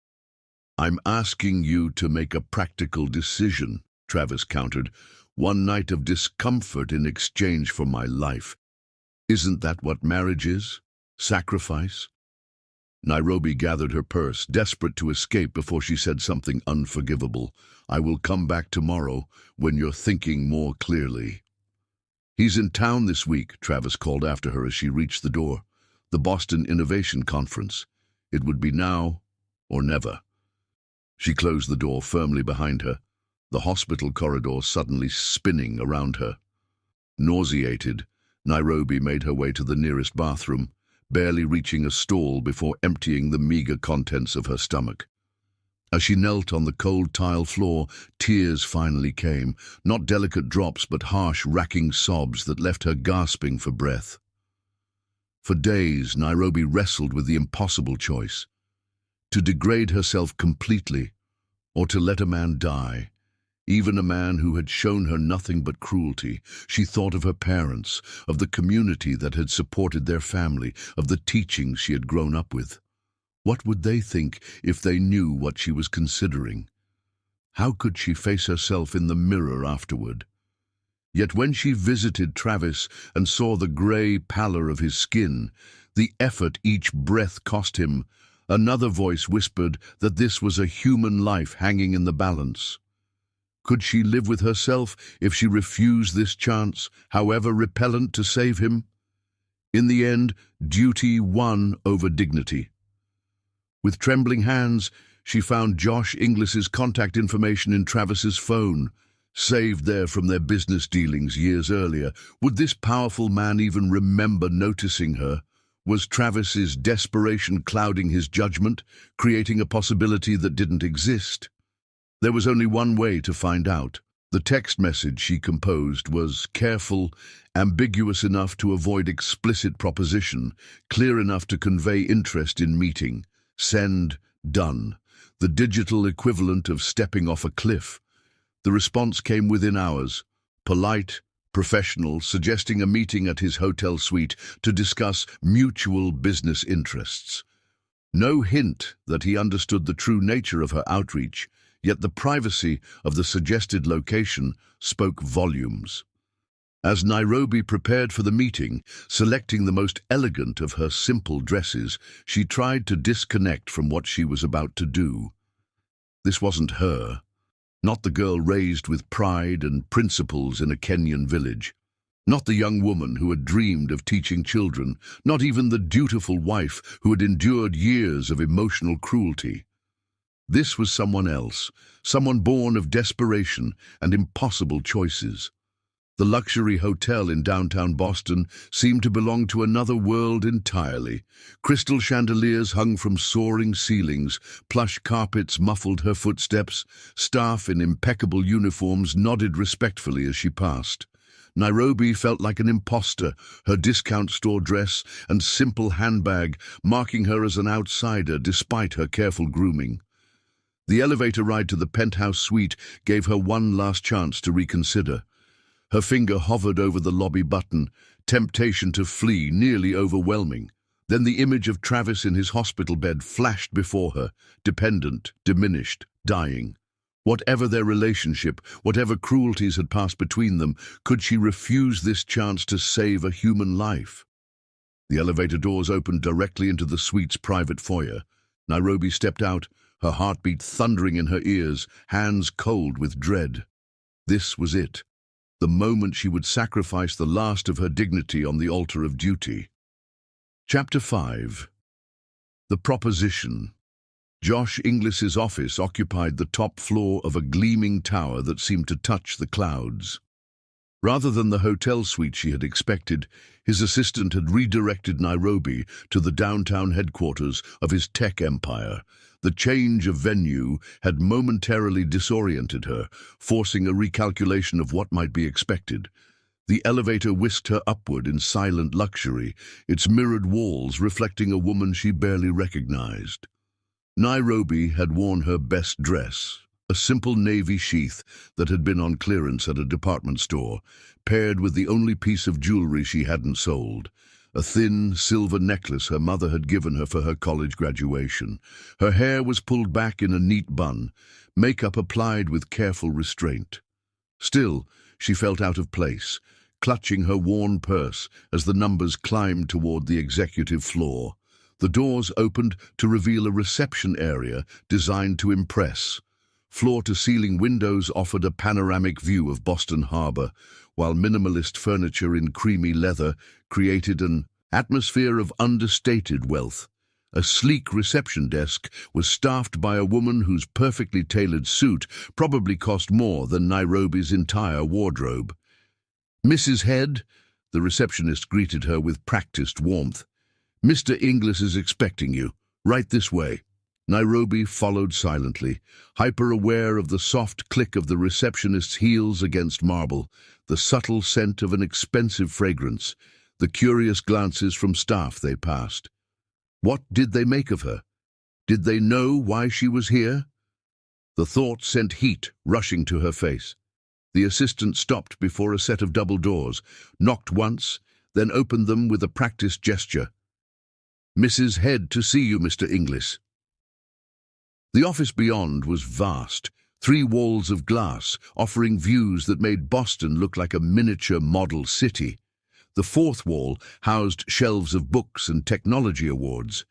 "I'm asking you to make a practical decision," Travis countered. "One night of discomfort in exchange for my life. Isn't that what marriage is? Sacrifice?" Nairobi gathered her purse, desperate to escape before she said something unforgivable. "I will come back tomorrow when you're thinking more clearly." "He's in town this week," Travis called after her as she reached the door. "The Boston Innovation Conference. It would be now or never." She closed the door firmly behind her, the hospital corridor suddenly spinning around her. Nauseated, Nairobi made her way to the nearest bathroom, barely reaching a stall before emptying the meager contents of her stomach. As she knelt on the cold tile floor, tears finally came, not delicate drops but harsh, racking sobs that left her gasping for breath. For days, Nairobi wrestled with the impossible choice: to degrade herself completely, or to let a man die. Even a man who had shown her nothing but cruelty. She thought of her parents, of the community that had supported their family, of the teachings she had grown up with. What would they think if they knew what she was considering? How could she face herself in the mirror afterward? Yet when she visited Travis and saw the grey pallor of his skin, the effort each breath cost him, another voice whispered that this was a human life hanging in the balance. Could she live with herself if she refused this chance, however repellent, to save him? In the end, duty won over dignity. With trembling hands, she found Josh Inglis's contact information in Travis's phone, saved there from their business dealings years earlier. Would this powerful man even remember noticing her? Was Travis's desperation clouding his judgment, creating a possibility that didn't exist? There was only one way to find out. The text message she composed was careful, ambiguous enough to avoid explicit proposition, clear enough to convey interest in meeting. Send, done. The digital equivalent of stepping off a cliff. The response came within hours. Polite, professional, suggesting a meeting at his hotel suite to discuss mutual business interests. No hint that he understood the true nature of her outreach, yet the privacy of the suggested location spoke volumes. As Nairobi prepared for the meeting, selecting the most elegant of her simple dresses, she tried to disconnect from what she was about to do. This wasn't her, not the girl raised with pride and principles in a Kenyan village, not the young woman who had dreamed of teaching children, not even the dutiful wife who had endured years of emotional cruelty. This was someone else, someone born of desperation and impossible choices. The luxury hotel in downtown Boston seemed to belong to another world entirely. Crystal chandeliers hung from soaring ceilings, plush carpets muffled her footsteps, staff in impeccable uniforms nodded respectfully as she passed. Nairobi felt like an imposter, her discount store dress and simple handbag marking her as an outsider despite her careful grooming. The elevator ride to the penthouse suite gave her one last chance to reconsider. Her finger hovered over the lobby button, temptation to flee nearly overwhelming. Then the image of Travis in his hospital bed flashed before her, dependent, diminished, dying. Whatever their relationship, whatever cruelties had passed between them, could she refuse this chance to save a human life? The elevator doors opened directly into the suite's private foyer. Nairobi stepped out, her heartbeat thundering in her ears, hands cold with dread. This was it, the moment she would sacrifice the last of her dignity on the altar of duty. Chapter 5. The Proposition. Josh Inglis's office occupied the top floor of a gleaming tower that seemed to touch the clouds. Rather than the hotel suite she had expected, his assistant had redirected Nairobi to the downtown headquarters of his tech empire. The change of venue had momentarily disoriented her, forcing a recalculation of what might be expected. The elevator whisked her upward in silent luxury, its mirrored walls reflecting a woman she barely recognized. Nairobi had worn her best dress, a simple navy sheath that had been on clearance at a department store, paired with the only piece of jewelry she hadn't sold, a thin silver necklace her mother had given her for her college graduation. Her hair was pulled back in a neat bun, makeup applied with careful restraint. Still, she felt out of place, clutching her worn purse as the numbers climbed toward the executive floor. The doors opened to reveal a reception area designed to impress. Floor-to-ceiling windows offered a panoramic view of Boston Harbor, while minimalist furniture in creamy leather created an atmosphere of understated wealth. A sleek reception desk was staffed by a woman whose perfectly tailored suit probably cost more than Nairobi's entire wardrobe. "Mrs. Head," the receptionist greeted her with practiced warmth. "Mr. Inglis is expecting you. Right this way." Nairobi followed silently, hyper-aware of the soft click of the receptionist's heels against marble, the subtle scent of an expensive fragrance, the curious glances from staff they passed. What did they make of her? Did they know why she was here? The thought sent heat rushing to her face. The assistant stopped before a set of double doors, knocked once, then opened them with a practiced gesture. "Mrs. Head to see you, Mr. Inglis." The office beyond was vast, 3 walls of glass, offering views that made Boston look like a miniature model city. The 4th wall housed shelves of books and technology awards.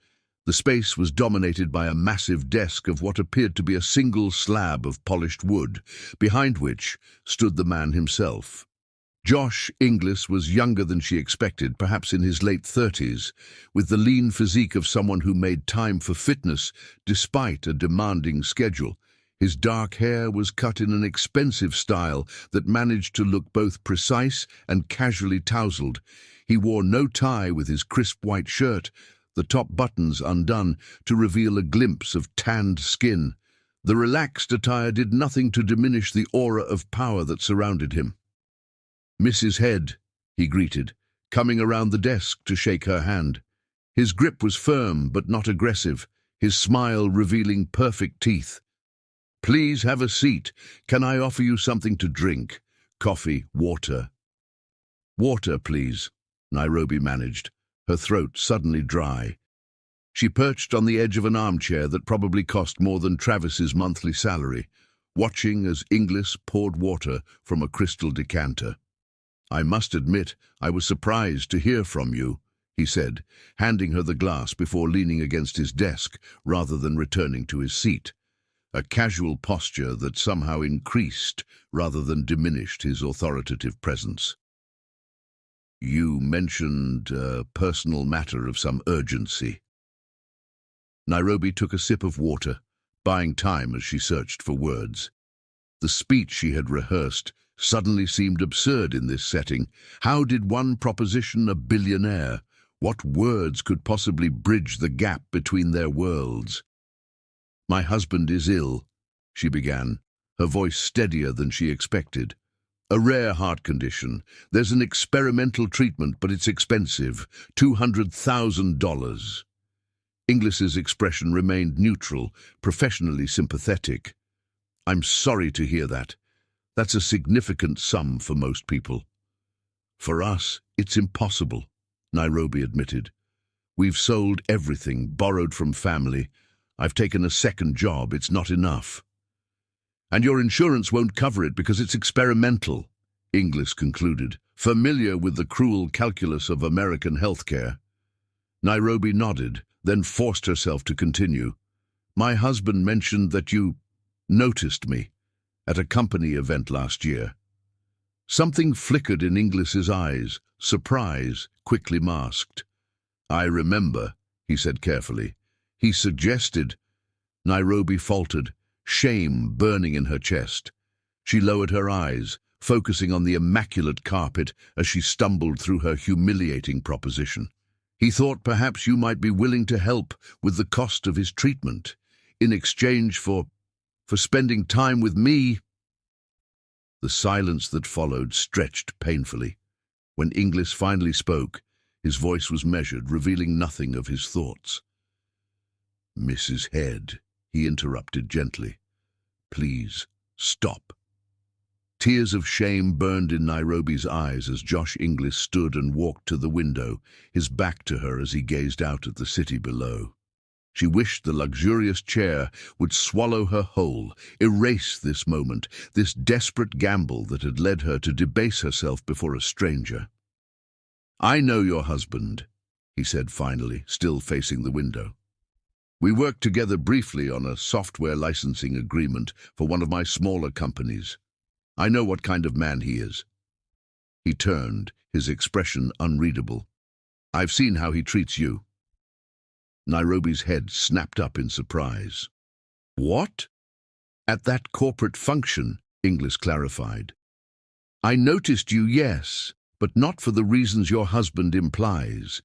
The space was dominated by a massive desk of what appeared to be a single slab of polished wood, behind which stood the man himself. Josh Inglis was younger than she expected, perhaps in his late 30s, with the lean physique of someone who made time for fitness despite a demanding schedule. His dark hair was cut in an expensive style that managed to look both precise and casually tousled. He wore no tie with his crisp white shirt, the top buttons undone to reveal a glimpse of tanned skin. The relaxed attire did nothing to diminish the aura of power that surrounded him. "Mrs. Head," he greeted, coming around the desk to shake her hand. His grip was firm but not aggressive, his smile revealing perfect teeth. "Please have a seat. Can I offer you something to drink? Coffee, water?" "Water, please," Nairobi managed, her throat suddenly dry. She perched on the edge of an armchair that probably cost more than Travis's monthly salary, watching as Inglis poured water from a crystal decanter. "I must admit, I was surprised to hear from you," he said, handing her the glass before leaning against his desk rather than returning to his seat, a casual posture that somehow increased rather than diminished his authoritative presence. "You mentioned a personal matter of some urgency." Nairobi took a sip of water, buying time as she searched for words. The speech she had rehearsed suddenly seemed absurd in this setting. How did one proposition a billionaire? What words could possibly bridge the gap between their worlds? "My husband is ill," she began, her voice steadier than she expected. "A rare heart condition. There's an experimental treatment, but it's expensive, $200,000. Inglis's expression remained neutral, professionally sympathetic. "I'm sorry to hear that. That's a significant sum for most people." "For us, it's impossible," Nairobi admitted. "We've sold everything, borrowed from family. I've taken a second job. It's not enough." "And your insurance won't cover it because it's experimental," Inglis concluded, familiar with the cruel calculus of American healthcare. Nairobi nodded, then forced herself to continue. "My husband mentioned that you noticed me at a company event last year." Something flickered in Inglis's eyes, surprise quickly masked. "I remember," he said carefully. "He suggested—" Nairobi faltered, shame burning in her chest. She lowered her eyes, focusing on the immaculate carpet as she stumbled through her humiliating proposition. He thought perhaps you might be willing to help with the cost of his treatment, in exchange for spending time with me. The silence that followed stretched painfully. When Inglis finally spoke, his voice was measured, revealing nothing of his thoughts. "Mrs. Head," he interrupted gently, "please stop." Tears of shame burned in Nairobi's eyes as Josh Inglis stood and walked to the window, his back to her as he gazed out at the city below. She wished the luxurious chair would swallow her whole, erase this moment, this desperate gamble that had led her to debase herself before a stranger. "I know your husband," he said finally, still facing the window. "We worked together briefly on a software licensing agreement for one of my smaller companies. I know what kind of man he is." He turned, his expression unreadable. "I've seen how he treats you." Nairobi's head snapped up in surprise. "What?" "At that corporate function," Inglis clarified. "I noticed you, yes, but not for the reasons your husband implies.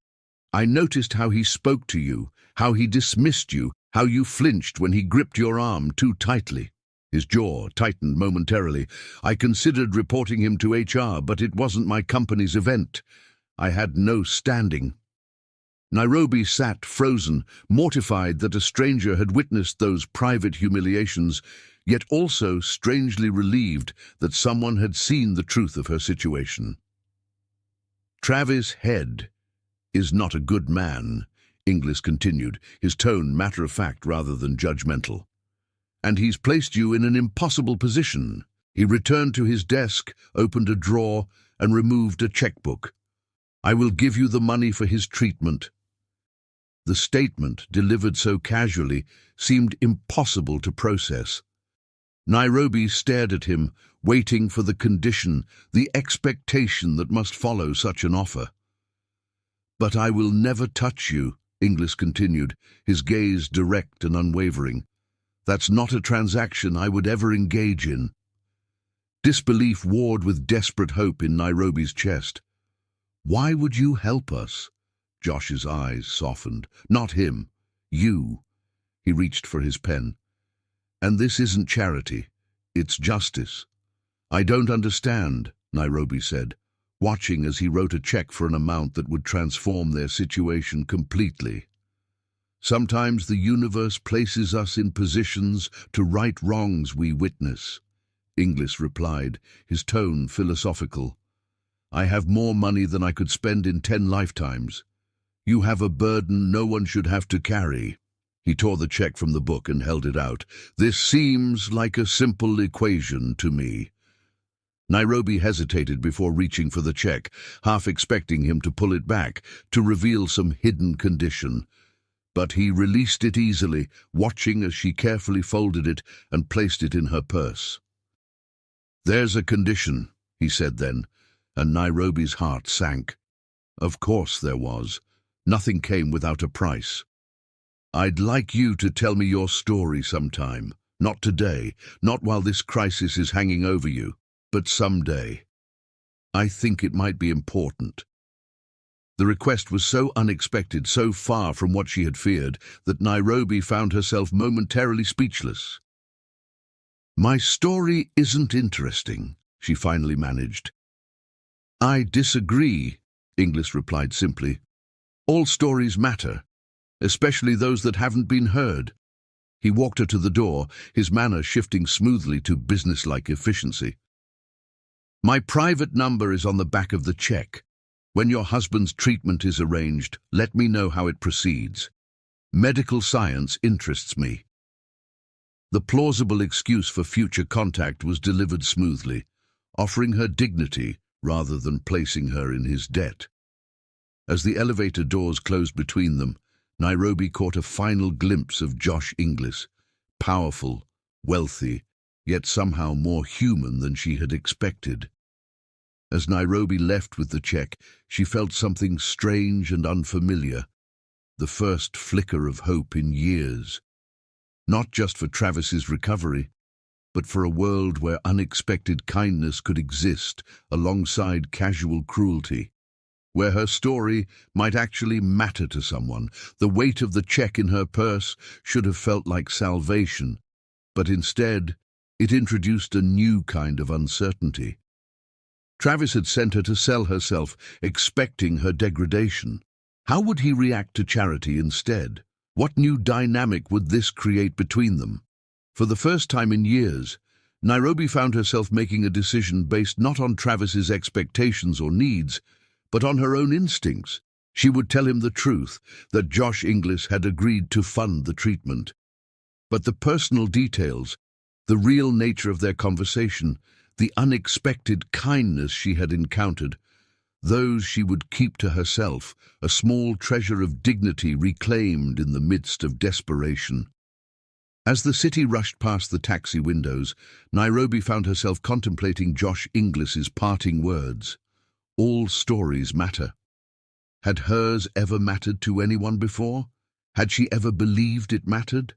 I noticed how he spoke to you, how he dismissed you, how you flinched when he gripped your arm too tightly." His jaw tightened momentarily. "I considered reporting him to HR, but it wasn't my company's event. I had no standing." Nairobi sat frozen, mortified that a stranger had witnessed those private humiliations, yet also strangely relieved that someone had seen the truth of her situation. "Travis Head is not a good man," Inglis continued, his tone matter-of-fact rather than judgmental. "And he's placed you in an impossible position." He returned to his desk, opened a drawer, and removed a checkbook. "I will give you the money for his treatment." The statement, delivered so casually, seemed impossible to process. Nairobi stared at him, waiting for the condition, the expectation that must follow such an offer. "But I will never touch you," Inglis continued, his gaze direct and unwavering. "That's not a transaction I would ever engage in." Disbelief warred with desperate hope in Nairobi's chest. "Why would you help us?" Josh's eyes softened. "Not him. You." He reached for his pen. "And this isn't charity. It's justice." "I don't understand," Nairobi said, watching as he wrote a check for an amount that would transform their situation completely. "Sometimes the universe places us in positions to right wrongs we witness," Inglis replied, his tone philosophical. "I have more money than I could spend in 10 lifetimes. You have a burden no one should have to carry." He tore the check from the book and held it out. "This seems like a simple equation to me." Nairobi hesitated before reaching for the check, half expecting him to pull it back, to reveal some hidden condition. But he released it easily, watching as she carefully folded it and placed it in her purse. "There's a condition," he said then, and Nairobi's heart sank. Of course there was. Nothing came without a price. "I'd like you to tell me your story sometime. Not today, not while this crisis is hanging over you, but someday. I think it might be important." The request was so unexpected, so far from what she had feared, that Nairobi found herself momentarily speechless. "My story isn't interesting," she finally managed. "I disagree," Inglis replied simply. "All stories matter, especially those that haven't been heard." He walked her to the door, his manner shifting smoothly to businesslike efficiency. "My private number is on the back of the check. When your husband's treatment is arranged, let me know how it proceeds. Medical science interests me." The plausible excuse for future contact was delivered smoothly, offering her dignity rather than placing her in his debt. As the elevator doors closed between them, Nairobi caught a final glimpse of Josh Inglis, powerful, wealthy, yet somehow more human than she had expected. As Nairobi left with the check, she felt something strange and unfamiliar, the first flicker of hope in years. not just for Travis's recovery, but for a world where unexpected kindness could exist alongside casual cruelty, where her story might actually matter to someone. The weight of the check in her purse should have felt like salvation, but instead, it introduced a new kind of uncertainty. Travis had sent her to sell herself, expecting her degradation. How would he react to charity instead? What new dynamic would this create between them? For the first time in years, Nairobi found herself making a decision based not on Travis's expectations or needs, but on her own instincts. She would tell him the truth, that Josh Inglis had agreed to fund the treatment. But the personal details, the real nature of their conversation, the unexpected kindness she had encountered, those she would keep to herself, a small treasure of dignity reclaimed in the midst of desperation. As the city rushed past the taxi windows, Nairobi found herself contemplating Josh Inglis's parting words. All stories matter. Had hers ever mattered to anyone before? Had she ever believed it mattered?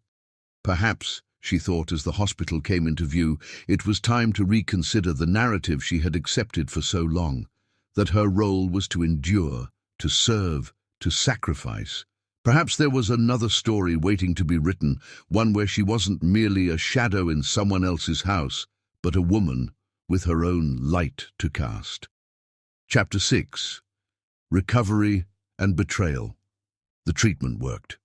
Perhaps, she thought as the hospital came into view, it was time to reconsider the narrative she had accepted for so long, that her role was to endure, to serve, to sacrifice. Perhaps there was another story waiting to be written, one where she wasn't merely a shadow in someone else's house, but a woman with her own light to cast. Chapter 6. Recovery and Betrayal. The treatment worked.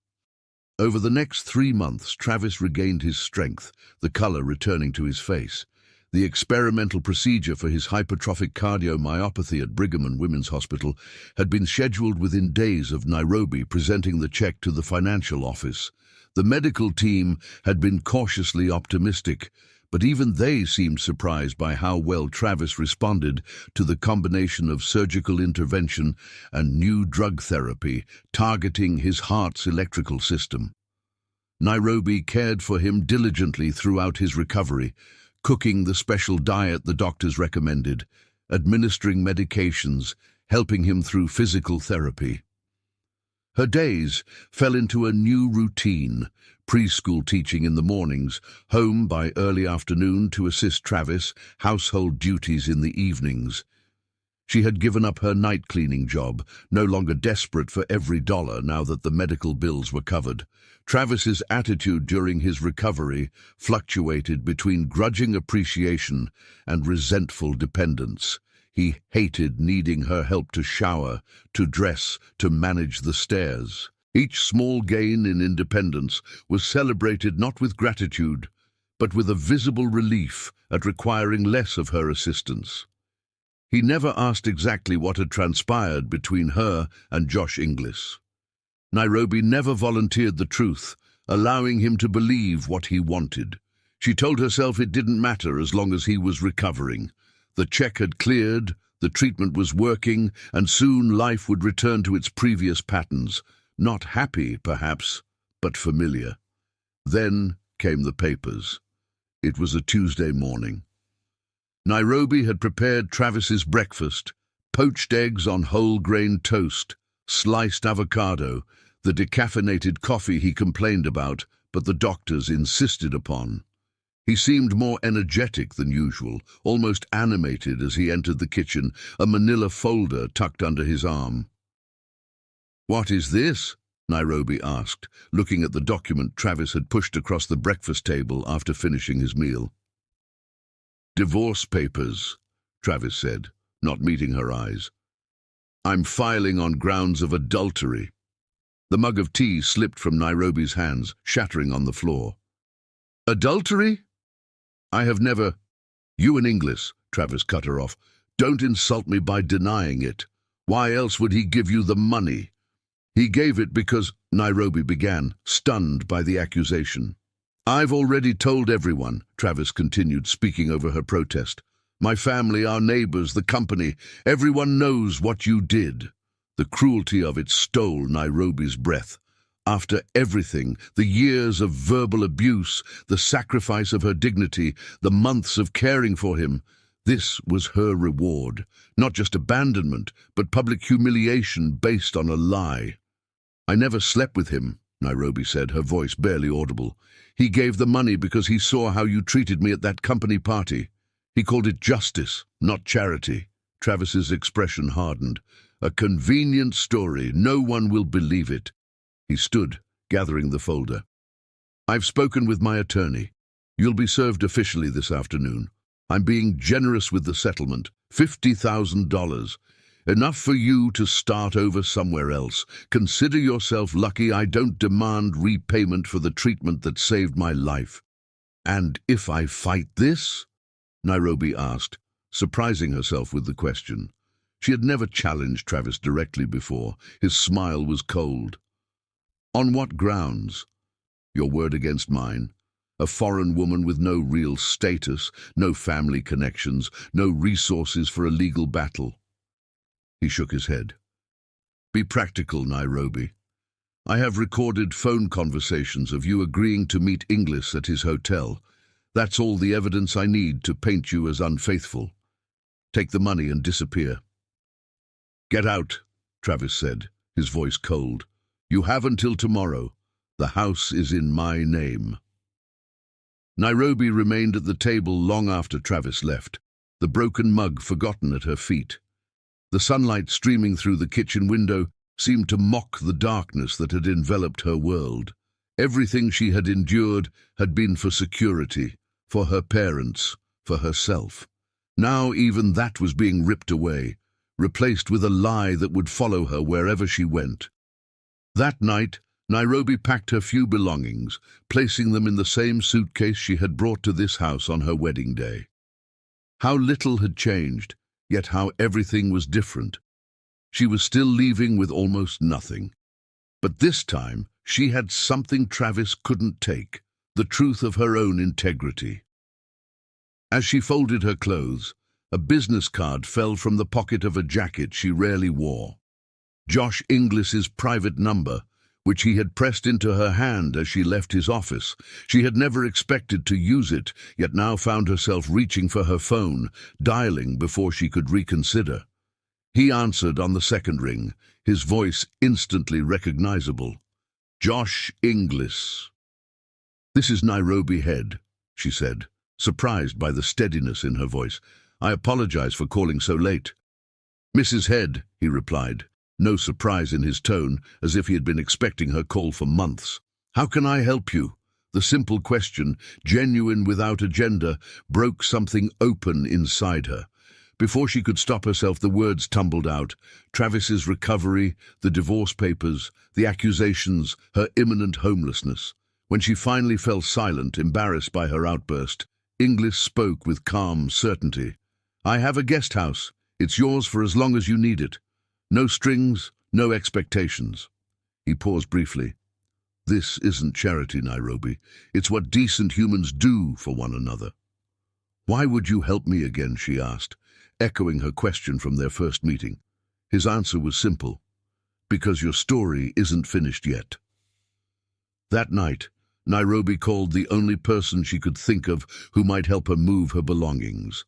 Over the next 3 months, Travis regained his strength, the color returning to his face. The experimental procedure for his hypertrophic cardiomyopathy at Brigham and Women's Hospital had been scheduled within days of Nairobi presenting the check to the financial office. The medical team had been cautiously optimistic, but even they seemed surprised by how well Travis responded to the combination of surgical intervention and new drug therapy targeting his heart's electrical system. Nairobi cared for him diligently throughout his recovery, cooking the special diet the doctors recommended, administering medications, helping him through physical therapy. Her days fell into a new routine, preschool teaching in the mornings, home by early afternoon to assist Travis, household duties in the evenings. She had given up her night cleaning job, no longer desperate for every dollar now that the medical bills were covered. Travis's attitude during his recovery fluctuated between grudging appreciation and resentful dependence. He hated needing her help to shower, to dress, to manage the stairs. Each small gain in independence was celebrated not with gratitude, but with a visible relief at requiring less of her assistance. He never asked exactly what had transpired between her and Josh Inglis. Nairobi never volunteered the truth, allowing him to believe what he wanted. She told herself it didn't matter as long as he was recovering. The check had cleared, the treatment was working, and soon life would return to its previous patterns. Not happy, perhaps, but familiar. Then came the papers. It was a Tuesday morning. Nairobi had prepared Travis's breakfast: poached eggs on whole-grain toast, sliced avocado, the decaffeinated coffee he complained about, but the doctors insisted upon. He seemed more energetic than usual, almost animated as he entered the kitchen, a manila folder tucked under his arm. "What is this?" Nairobi asked, looking at the document Travis had pushed across the breakfast table after finishing his meal. "Divorce papers," Travis said, not meeting her eyes. "I'm filing on grounds of adultery." The mug of tea slipped from Nairobi's hands, shattering on the floor. "Adultery? I have never—" "You and Inglis," Travis cut her off. "Don't insult me by denying it. Why else would he give you the money?" "He gave it because—" Nairobi began, stunned by the accusation. "I've already told everyone," Travis continued, speaking over her protest. "My family, our neighbors, the company, everyone knows what you did." The cruelty of it stole Nairobi's breath. After everything, the years of verbal abuse, the sacrifice of her dignity, the months of caring for him, this was her reward. Not just abandonment, but public humiliation based on a lie. "I never slept with him," Nairobi said, her voice barely audible. He gave the money because he saw how you treated me at that company party. He called it justice, not charity. Travis's expression hardened. A convenient story. No one will believe it. He stood, gathering the folder. I've spoken with my attorney. You'll be served officially this afternoon. I'm being generous with the settlement. $50,000. Enough for you to start over somewhere else. Consider yourself lucky I don't demand repayment for the treatment that saved my life. And if I fight this? Nairobi asked, surprising herself with the question. She had never challenged Travis directly before. His smile was cold. On what grounds? Your word against mine. A foreign woman with no real status, no family connections, no resources for a legal battle. He shook his head. Be practical, Nairobi. I have recorded phone conversations of you agreeing to meet Inglis at his hotel. That's all the evidence I need to paint you as unfaithful. Take the money and disappear. Get out, Travis said, his voice cold. You have until tomorrow. The house is in my name. Nairobi remained at the table long after Travis left, the broken mug forgotten at her feet. The sunlight streaming through the kitchen window seemed to mock the darkness that had enveloped her world. Everything she had endured had been for security, for her parents, for herself. Now even that was being ripped away, replaced with a lie that would follow her wherever she went. That night, Nairobi packed her few belongings, placing them in the same suitcase she had brought to this house on her wedding day. How little had changed, yet how everything was different. She was still leaving with almost nothing. But this time, she had something Travis couldn't take, the truth of her own integrity. As she folded her clothes, a business card fell from the pocket of a jacket she rarely wore. Josh Inglis's private number, which he had pressed into her hand as she left his office. She had never expected to use it, yet now found herself reaching for her phone, dialing before she could reconsider. He answered on the second ring, his voice instantly recognizable. Josh Inglis. This is Nairobi Head, she said, surprised by the steadiness in her voice. I apologize for calling so late. Mrs. Head, he replied, no surprise in his tone, as if he had been expecting her call for months. How can I help you? The simple question, genuine without agenda, broke something open inside her. Before she could stop herself, the words tumbled out. Travis's recovery, the divorce papers, the accusations, her imminent homelessness. When she finally fell silent, embarrassed by her outburst, Inglis spoke with calm certainty. I have a guest house. It's yours for as long as you need it. No strings, no expectations. He paused briefly. This isn't charity, Nairobi. It's what decent humans do for one another. Why would you help me again, she asked, echoing her question from their first meeting. His answer was simple. Because your story isn't finished yet. That night, Nairobi called the only person she could think of who might help her move her belongings.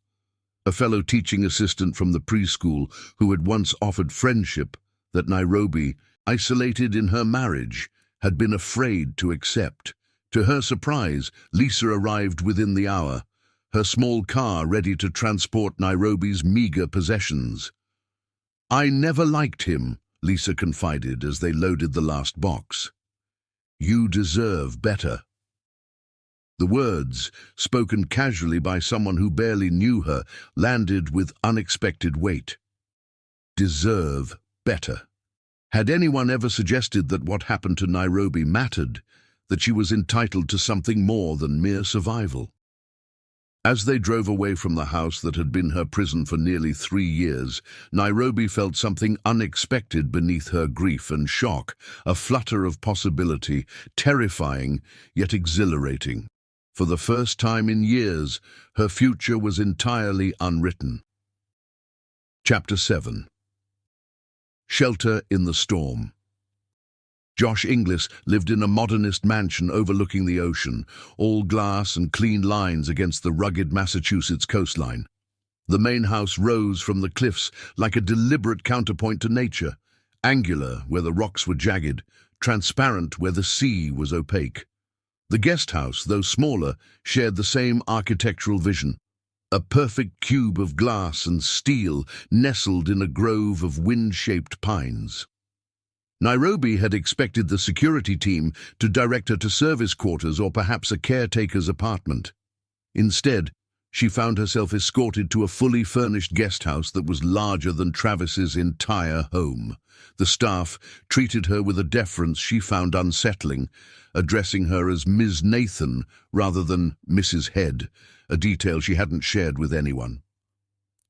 A fellow teaching assistant from the preschool who had once offered friendship that Nairobi, isolated in her marriage, had been afraid to accept. To her surprise, Lisa arrived within the hour, her small car ready to transport Nairobi's meager possessions. I never liked him, Lisa confided as they loaded the last box. You deserve better. The words, spoken casually by someone who barely knew her, landed with unexpected weight. Deserve better. Had anyone ever suggested that what happened to Nairobi mattered, that she was entitled to something more than mere survival? As they drove away from the house that had been her prison for nearly 3 years, Nairobi felt something unexpected beneath her grief and shock, a flutter of possibility, terrifying yet exhilarating. For the first time in years, her future was entirely unwritten. Chapter 7. Shelter in the Storm. Josh Inglis lived in a modernist mansion overlooking the ocean, all glass and clean lines against the rugged Massachusetts coastline. The main house rose from the cliffs like a deliberate counterpoint to nature, angular where the rocks were jagged, transparent where the sea was opaque. The guest house, though smaller, shared the same architectural vision. A perfect cube of glass and steel nestled in a grove of wind-shaped pines. Nairobi had expected the security team to direct her to service quarters or perhaps a caretaker's apartment. Instead, she found herself escorted to a fully furnished guest house that was larger than Travis's entire home. The staff treated her with a deference she found unsettling, addressing her as Ms. Nathan rather than Mrs. Head, a detail she hadn't shared with anyone.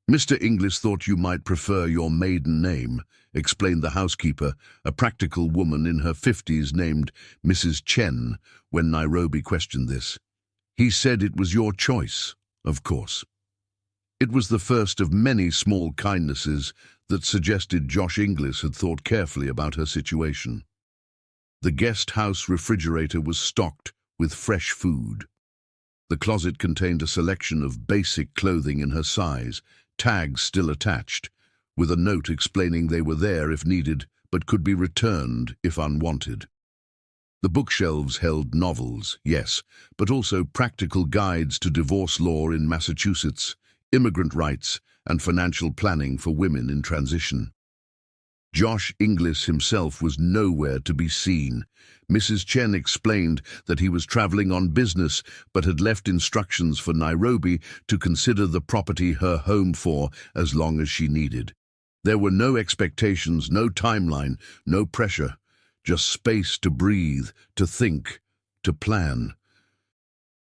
"Mr. Inglis thought you might prefer your maiden name," explained the housekeeper, a practical woman in her 50s named Mrs. Chen, when Nairobi questioned this. "He said it was your choice, of course." It was the first of many small kindnesses that suggested Josh Inglis had thought carefully about her situation. The guest house refrigerator was stocked with fresh food. The closet contained a selection of basic clothing in her size, tags still attached, with a note explaining they were there if needed but could be returned if unwanted. The bookshelves held novels, yes, but also practical guides to divorce law in Massachusetts, immigrant rights, and financial planning for women in transition. Josh Inglis himself was nowhere to be seen. Mrs. Chen explained that he was traveling on business but had left instructions for Nairobi to consider the property her home for as long as she needed. There were no expectations, no timeline, no pressure, just space to breathe, to think, to plan.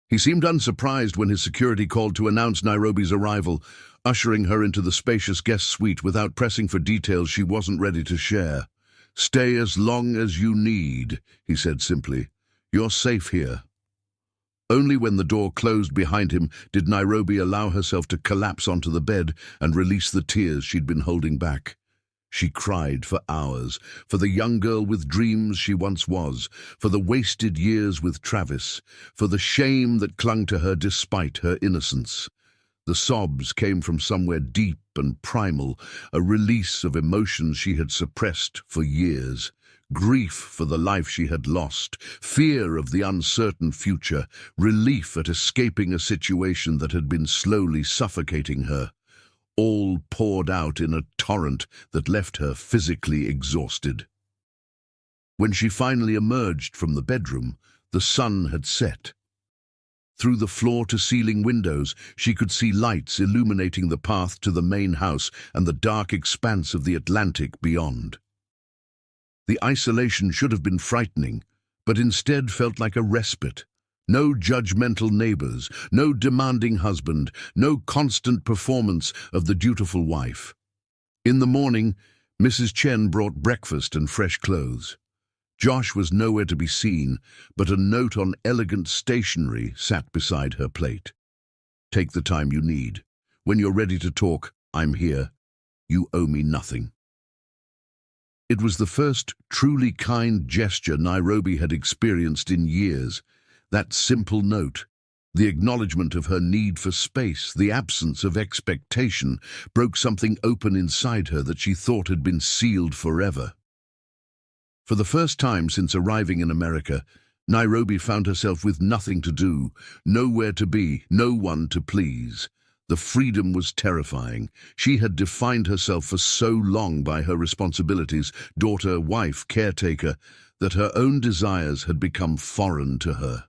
He seemed unsurprised when his security called to announce Nairobi's arrival, ushering her into the spacious guest suite without pressing for details she wasn't ready to share. "Stay as long as you need," he said simply. "You're safe here." Only when the door closed behind him did Nairobi allow herself to collapse onto the bed and release the tears she'd been holding back. She cried for hours, for the young girl with dreams she once was, for the wasted years with Travis, for the shame that clung to her despite her innocence. The sobs came from somewhere deep and primal, a release of emotions she had suppressed for years. Grief for the life she had lost, fear of the uncertain future, relief at escaping a situation that had been slowly suffocating her. All poured out in a torrent that left her physically exhausted. When she finally emerged from the bedroom, the sun had set. Through the floor-to-ceiling windows, she could see lights illuminating the path to the main house and the dark expanse of the Atlantic beyond. The isolation should have been frightening, but instead felt like a respite. No judgmental neighbors, no demanding husband, no constant performance of the dutiful wife. In the morning, Mrs. Chen brought breakfast and fresh clothes. Josh was nowhere to be seen, but a note on elegant stationery sat beside her plate. "Take the time you need. When you're ready to talk, I'm here. You owe me nothing." It was the first truly kind gesture Nairobi had experienced in years. That simple note, the acknowledgement of her need for space, the absence of expectation, broke something open inside her that she thought had been sealed forever. For the first time since arriving in America, Nairobi found herself with nothing to do, nowhere to be, no one to please. The freedom was terrifying. She had defined herself for so long by her responsibilities, daughter, wife, caretaker, that her own desires had become foreign to her.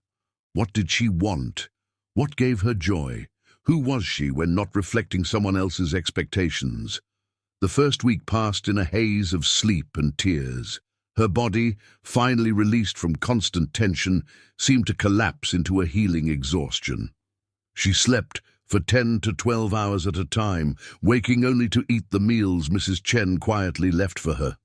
What did she want? What gave her joy? Who was she when not reflecting someone else's expectations? The first week passed in a haze of sleep and tears. Her body, finally released from constant tension, seemed to collapse into a healing exhaustion. She slept for 10 to 12 hours at a time, waking only to eat the meals Mrs. Chen quietly left for her.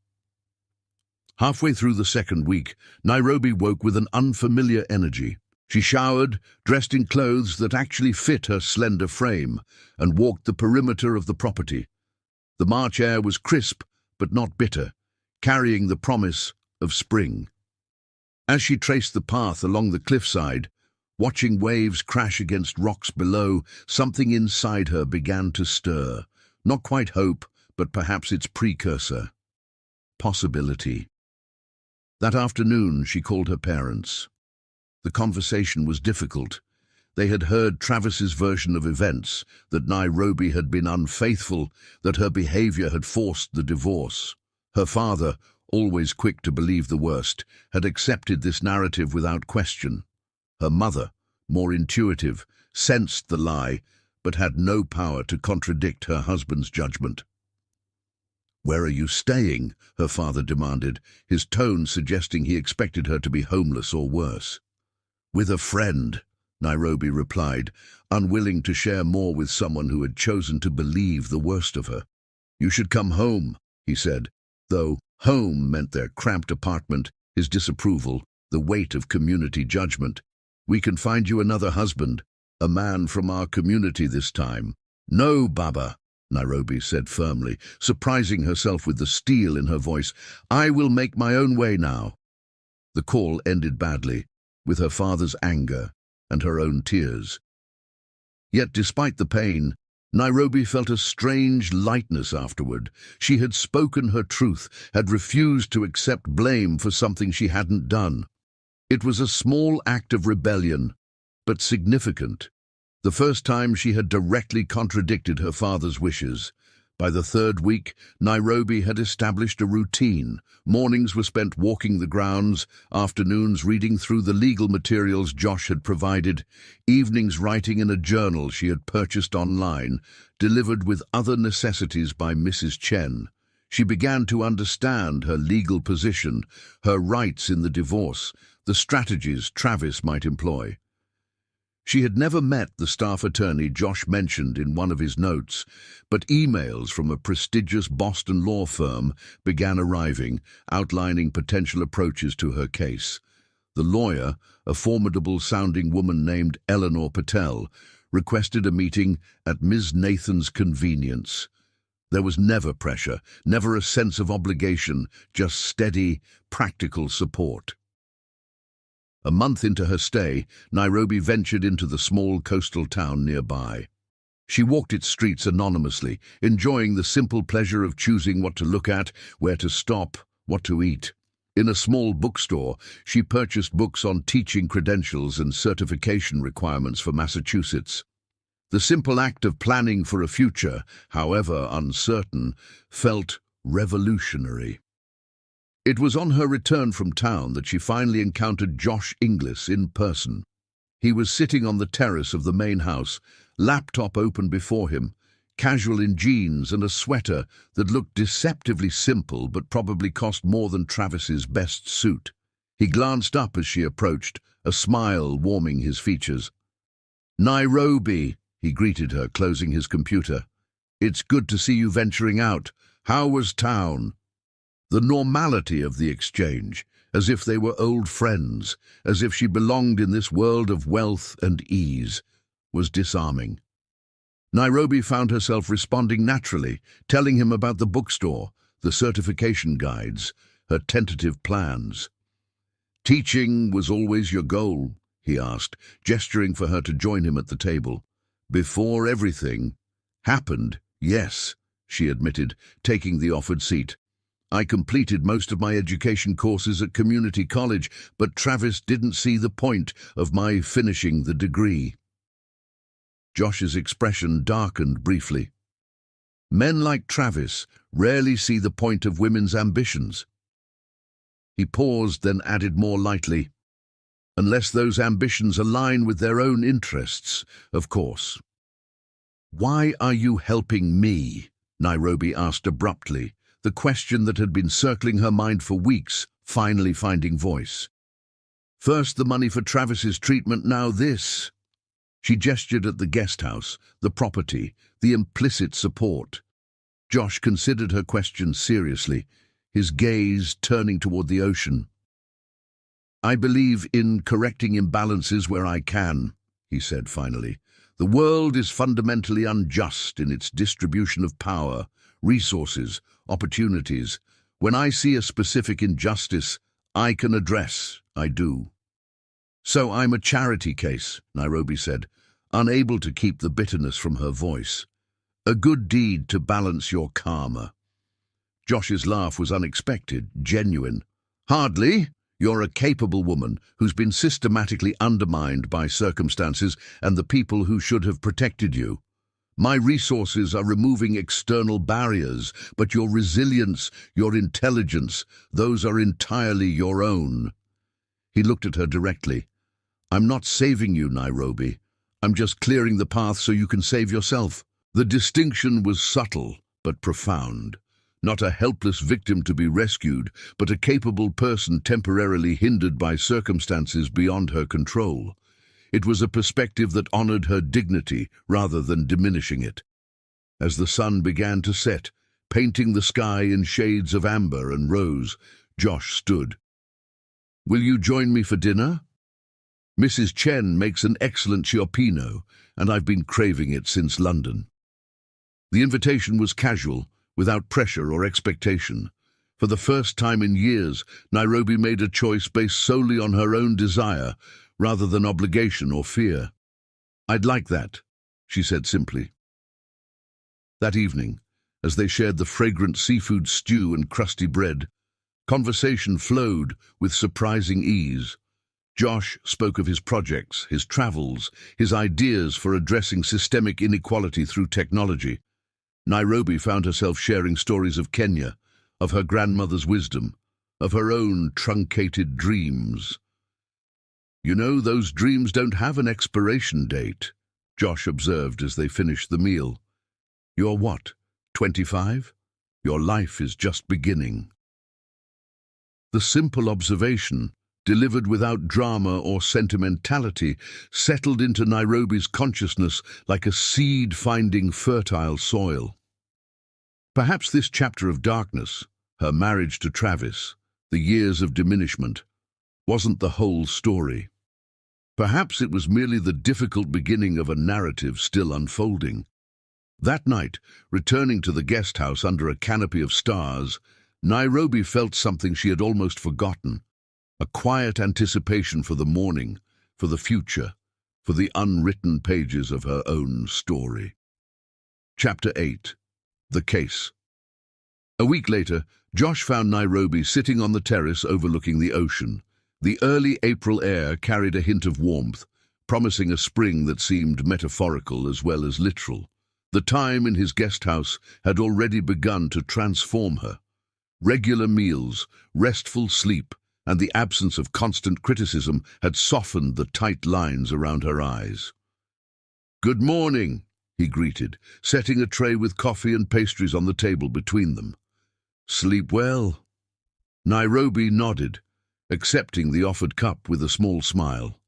Halfway through the second week, Nairobi woke with an unfamiliar energy. She showered, dressed in clothes that actually fit her slender frame, and walked the perimeter of the property. The March air was crisp, but not bitter, carrying the promise of spring. As she traced the path along the cliffside, watching waves crash against rocks below, something inside her began to stir. Not quite hope, but perhaps its precursor. Possibility. That afternoon, she called her parents. The conversation was difficult. They had heard Travis's version of events, that Nairobi had been unfaithful, that her behavior had forced the divorce. Her father, always quick to believe the worst, had accepted this narrative without question. Her mother, more intuitive, sensed the lie, but had no power to contradict her husband's judgment. "Where are you staying?" her father demanded, his tone suggesting he expected her to be homeless or worse. "With a friend," Nairobi replied, unwilling to share more with someone who had chosen to believe the worst of her. "You should come home," he said, though home meant their cramped apartment, his disapproval, the weight of community judgment. "We can find you another husband, a man from our community this time." "No, Baba," Nairobi said firmly, surprising herself with the steel in her voice. "I will make my own way now." The call ended badly, with her father's anger and her own tears. Yet despite the pain, Nairobi felt a strange lightness afterward. She had spoken her truth, had refused to accept blame for something she hadn't done. It was a small act of rebellion, but significant. The first time she had directly contradicted her father's wishes. By the third week, Nairobi had established a routine. Mornings were spent walking the grounds, afternoons reading through the legal materials Josh had provided, evenings writing in a journal she had purchased online, delivered with other necessities by Mrs. Chen. She began to understand her legal position, her rights in the divorce, the strategies Travis might employ. She had never met the staff attorney Josh mentioned in one of his notes, but emails from a prestigious Boston law firm began arriving, outlining potential approaches to her case. The lawyer, a formidable-sounding woman named Eleanor Patel, requested a meeting at Ms. Nathan's convenience. There was never pressure, never a sense of obligation, just steady, practical support. A month into her stay, Nairobi ventured into the small coastal town nearby. She walked its streets anonymously, enjoying the simple pleasure of choosing what to look at, where to stop, what to eat. In a small bookstore, she purchased books on teaching credentials and certification requirements for Massachusetts. The simple act of planning for a future, however uncertain, felt revolutionary. It was on her return from town that she finally encountered Josh Inglis in person. He was sitting on the terrace of the main house, laptop open before him, casual in jeans and a sweater that looked deceptively simple but probably cost more than Travis's best suit. He glanced up as she approached, a smile warming his features. "Nairobi," he greeted her, closing his computer. "It's good to see you venturing out. How was town?" The normality of the exchange, as if they were old friends, as if she belonged in this world of wealth and ease, was disarming. Nairobi found herself responding naturally, telling him about the bookstore, the certification guides, her tentative plans. "Teaching was always your goal?" he asked, gesturing for her to join him at the table. "Before everything happened, yes," she admitted, taking the offered seat. "I completed most of my education courses at community college, but Travis didn't see the point of my finishing the degree." Josh's expression darkened briefly. Men like Travis rarely see the point of women's ambitions. He paused, then added more lightly, "Unless those ambitions align with their own interests, of course." "Why are you helping me?" Nairobi asked abruptly, the question that had been circling her mind for weeks finally finding voice. "First the money for Travis's treatment, now this." She gestured at the guest house, the property, the implicit support. Josh considered her question seriously, his gaze turning toward the ocean. "I believe in correcting imbalances where I can," he said finally. "The world is fundamentally unjust in its distribution of power, resources, opportunities. When I see a specific injustice I can address, I do." "So I'm a charity case," Nairobi said, unable to keep the bitterness from her voice. "A good deed to balance your karma." Josh's laugh was unexpected, genuine. Hardly. You're a capable woman who's been systematically undermined by circumstances and the people who should have protected you. My resources are removing external barriers, but your resilience, your intelligence, those are entirely your own. He looked at her directly. I'm not saving you, Nairobi. I'm just clearing the path so you can save yourself. The distinction was subtle but profound. Not a helpless victim to be rescued, but a capable person temporarily hindered by circumstances beyond her control. It was a perspective that honored her dignity rather than diminishing it. As the sun began to set, painting the sky in shades of amber and rose, Josh stood. Will you join me for dinner? Mrs. Chen makes an excellent Chiopino, and I've been craving it since London. The invitation was casual, without pressure or expectation. For the first time in years, Nairobi made a choice based solely on her own desire, rather than obligation or fear. I'd like that, she said simply. That evening, as they shared the fragrant seafood stew and crusty bread, conversation flowed with surprising ease. Josh spoke of his projects, his travels, his ideas for addressing systemic inequality through technology. Nairobi found herself sharing stories of Kenya, of her grandmother's wisdom, of her own truncated dreams. You know, those dreams don't have an expiration date, Josh observed as they finished the meal. You're what, 25? Your life is just beginning. The simple observation, delivered without drama or sentimentality, settled into Nairobi's consciousness like a seed finding fertile soil. Perhaps this chapter of darkness, her marriage to Travis, the years of diminishment, wasn't the whole story. Perhaps it was merely the difficult beginning of a narrative still unfolding. That night, returning to the guest house under a canopy of stars, Nairobi felt something she had almost forgotten. A quiet anticipation for the morning, for the future, for the unwritten pages of her own story. Chapter 8. The Case. A week later, Josh found Nairobi sitting on the terrace overlooking the ocean. The early April air carried a hint of warmth, promising a spring that seemed metaphorical as well as literal. The time in his guest house had already begun to transform her. Regular meals, restful sleep, and the absence of constant criticism had softened the tight lines around her eyes. "Good morning," he greeted, setting a tray with coffee and pastries on the table between them. "Sleep well?" Nairobi nodded, accepting the offered cup with a small smile.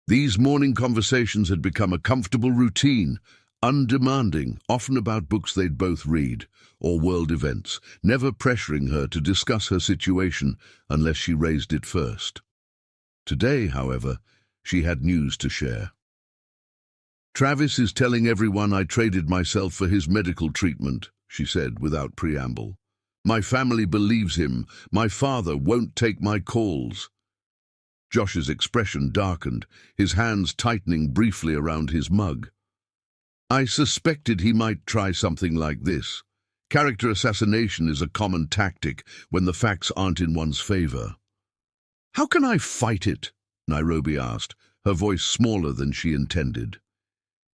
These morning conversations had become a comfortable routine, undemanding, often about books they'd both read, or world events, never pressuring her to discuss her situation unless she raised it first. Today, however, she had news to share. "Travis is telling everyone I traded myself for his medical treatment," she said without preamble. "My family believes him. My father won't take my calls." Josh's expression darkened, his hands tightening briefly around his mug. "I suspected he might try something like this. Character assassination is a common tactic when the facts aren't in one's favor." "How can I fight it?" Nairobi asked, her voice smaller than she intended.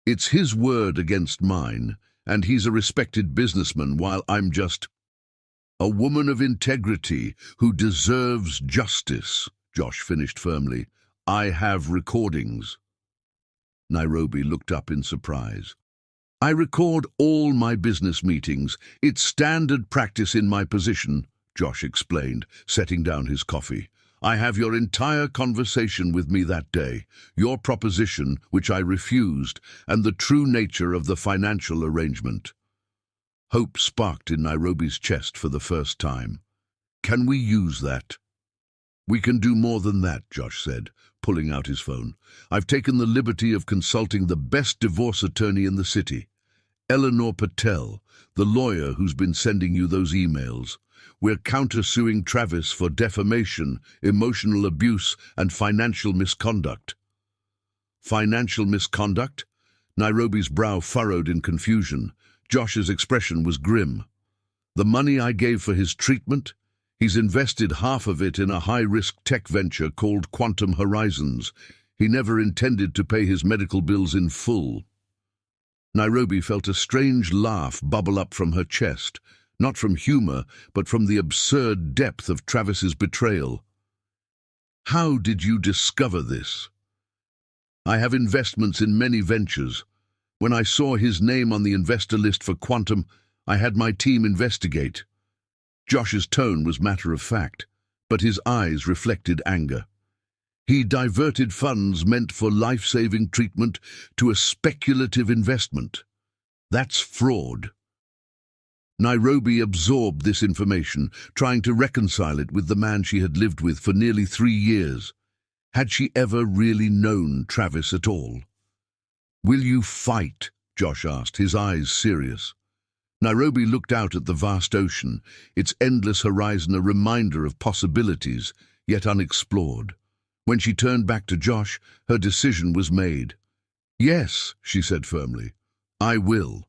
"It's his word against mine, and he's a respected businessman while I'm just a woman of integrity who deserves justice," Josh finished firmly. "I have recordings." Nairobi looked up in surprise. "I record all my business meetings. It's standard practice in my position," Josh explained, setting down his coffee. "I have your entire conversation with me that day, your proposition, which I refused, and the true nature of the financial arrangement." Hope sparked in Nairobi's chest for the first time. "Can we use that?" "We can do more than that," Josh said, pulling out his phone. "I've taken the liberty of consulting the best divorce attorney in the city, Eleanor Patel, the lawyer who's been sending you those emails. We're countersuing Travis for defamation, emotional abuse, and financial misconduct." "Financial misconduct?" Nairobi's brow furrowed in confusion. Josh's expression was grim. "The money I gave for his treatment? He's invested half of it in a high-risk tech venture called Quantum Horizons. He never intended to pay his medical bills in full. Nairobi felt a strange laugh bubble up from her chest, not from humor, but from the absurd depth of Travis's betrayal. "How did you discover this?" "I have investments in many ventures. When I saw his name on the investor list for Quantum, I had my team investigate." Josh's tone was matter-of-fact, but his eyes reflected anger. He diverted funds meant for life-saving treatment to a speculative investment. That's fraud. Nairobi absorbed this information, trying to reconcile it with the man she had lived with for nearly 3 years. Had she ever really known Travis at all? "Will you fight?" Josh asked, his eyes serious. Nairobi looked out at the vast ocean, its endless horizon a reminder of possibilities, yet unexplored. When she turned back to Josh, her decision was made. "Yes," she said firmly, "I will."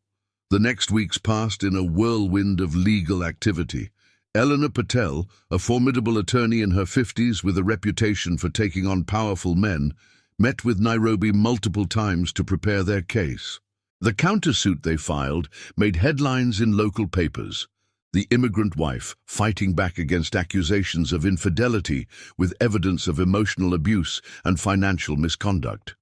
The next weeks passed in a whirlwind of legal activity. Eleanor Patel, a formidable attorney in her 50s with a reputation for taking on powerful men, met with Nairobi multiple times to prepare their case. The countersuit they filed made headlines in local papers. The immigrant wife fighting back against accusations of infidelity with evidence of emotional abuse and financial misconduct.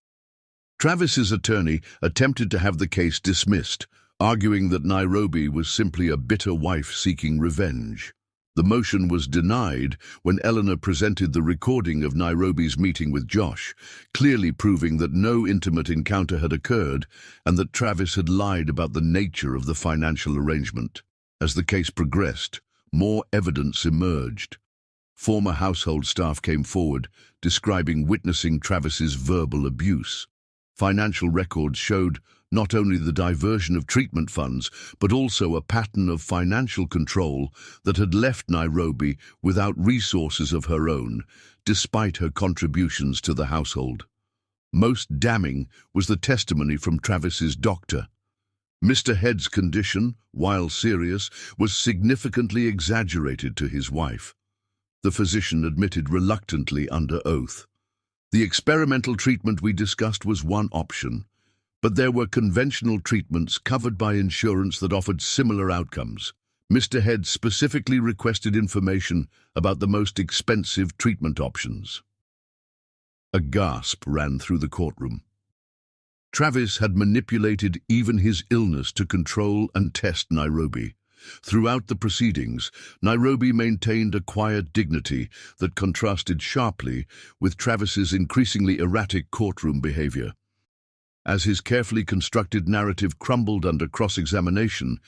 Travis's attorney attempted to have the case dismissed, arguing that Nairobi was simply a bitter wife seeking revenge. The motion was denied when Eleanor presented the recording of Nairobi's meeting with Josh, clearly proving that no intimate encounter had occurred and that Travis had lied about the nature of the financial arrangement. As the case progressed, more evidence emerged. Former household staff came forward, describing witnessing Travis's verbal abuse. Financial records showed not only the diversion of treatment funds, but also a pattern of financial control that had left Nairobi without resources of her own, despite her contributions to the household. Most damning was the testimony from Travis's doctor. Mr. Head's condition, while serious, was significantly exaggerated to his wife. The physician admitted reluctantly under oath. The experimental treatment we discussed was one option, but there were conventional treatments covered by insurance that offered similar outcomes. Mr. Head specifically requested information about the most expensive treatment options. A gasp ran through the courtroom. Travis had manipulated even his illness to control and test Nairobi. Throughout the proceedings, Nairobi maintained a quiet dignity that contrasted sharply with Travis's increasingly erratic courtroom behavior. As his carefully constructed narrative crumbled under cross-examination,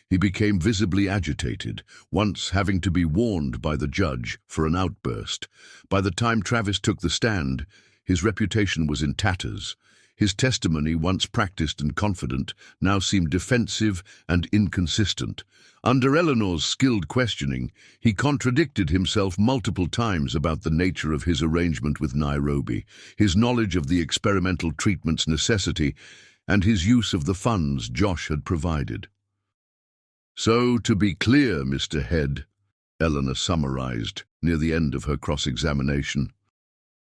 he became visibly agitated, once having to be warned by the judge for an outburst. By the time Travis took the stand, his reputation was in tatters. His testimony, once practiced and confident, now seemed defensive and inconsistent. Under Eleanor's skilled questioning, he contradicted himself multiple times about the nature of his arrangement with Nairobi, his knowledge of the experimental treatment's necessity, and his use of the funds Josh had provided. "So, to be clear, Mr. Head," Eleanor summarized near the end of her cross-examination,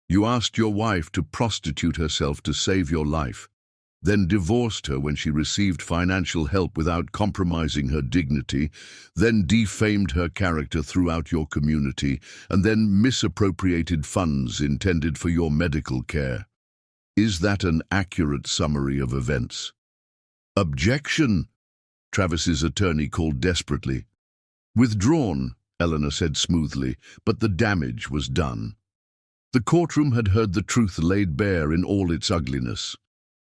"you asked your wife to prostitute herself to save your life, then divorced her when she received financial help without compromising her dignity, then defamed her character throughout your community, and then misappropriated funds intended for your medical care. Is that an accurate summary of events?" "Objection," Travis's attorney called desperately. "Withdrawn," Eleanor said smoothly, but the damage was done. The courtroom had heard the truth laid bare in all its ugliness.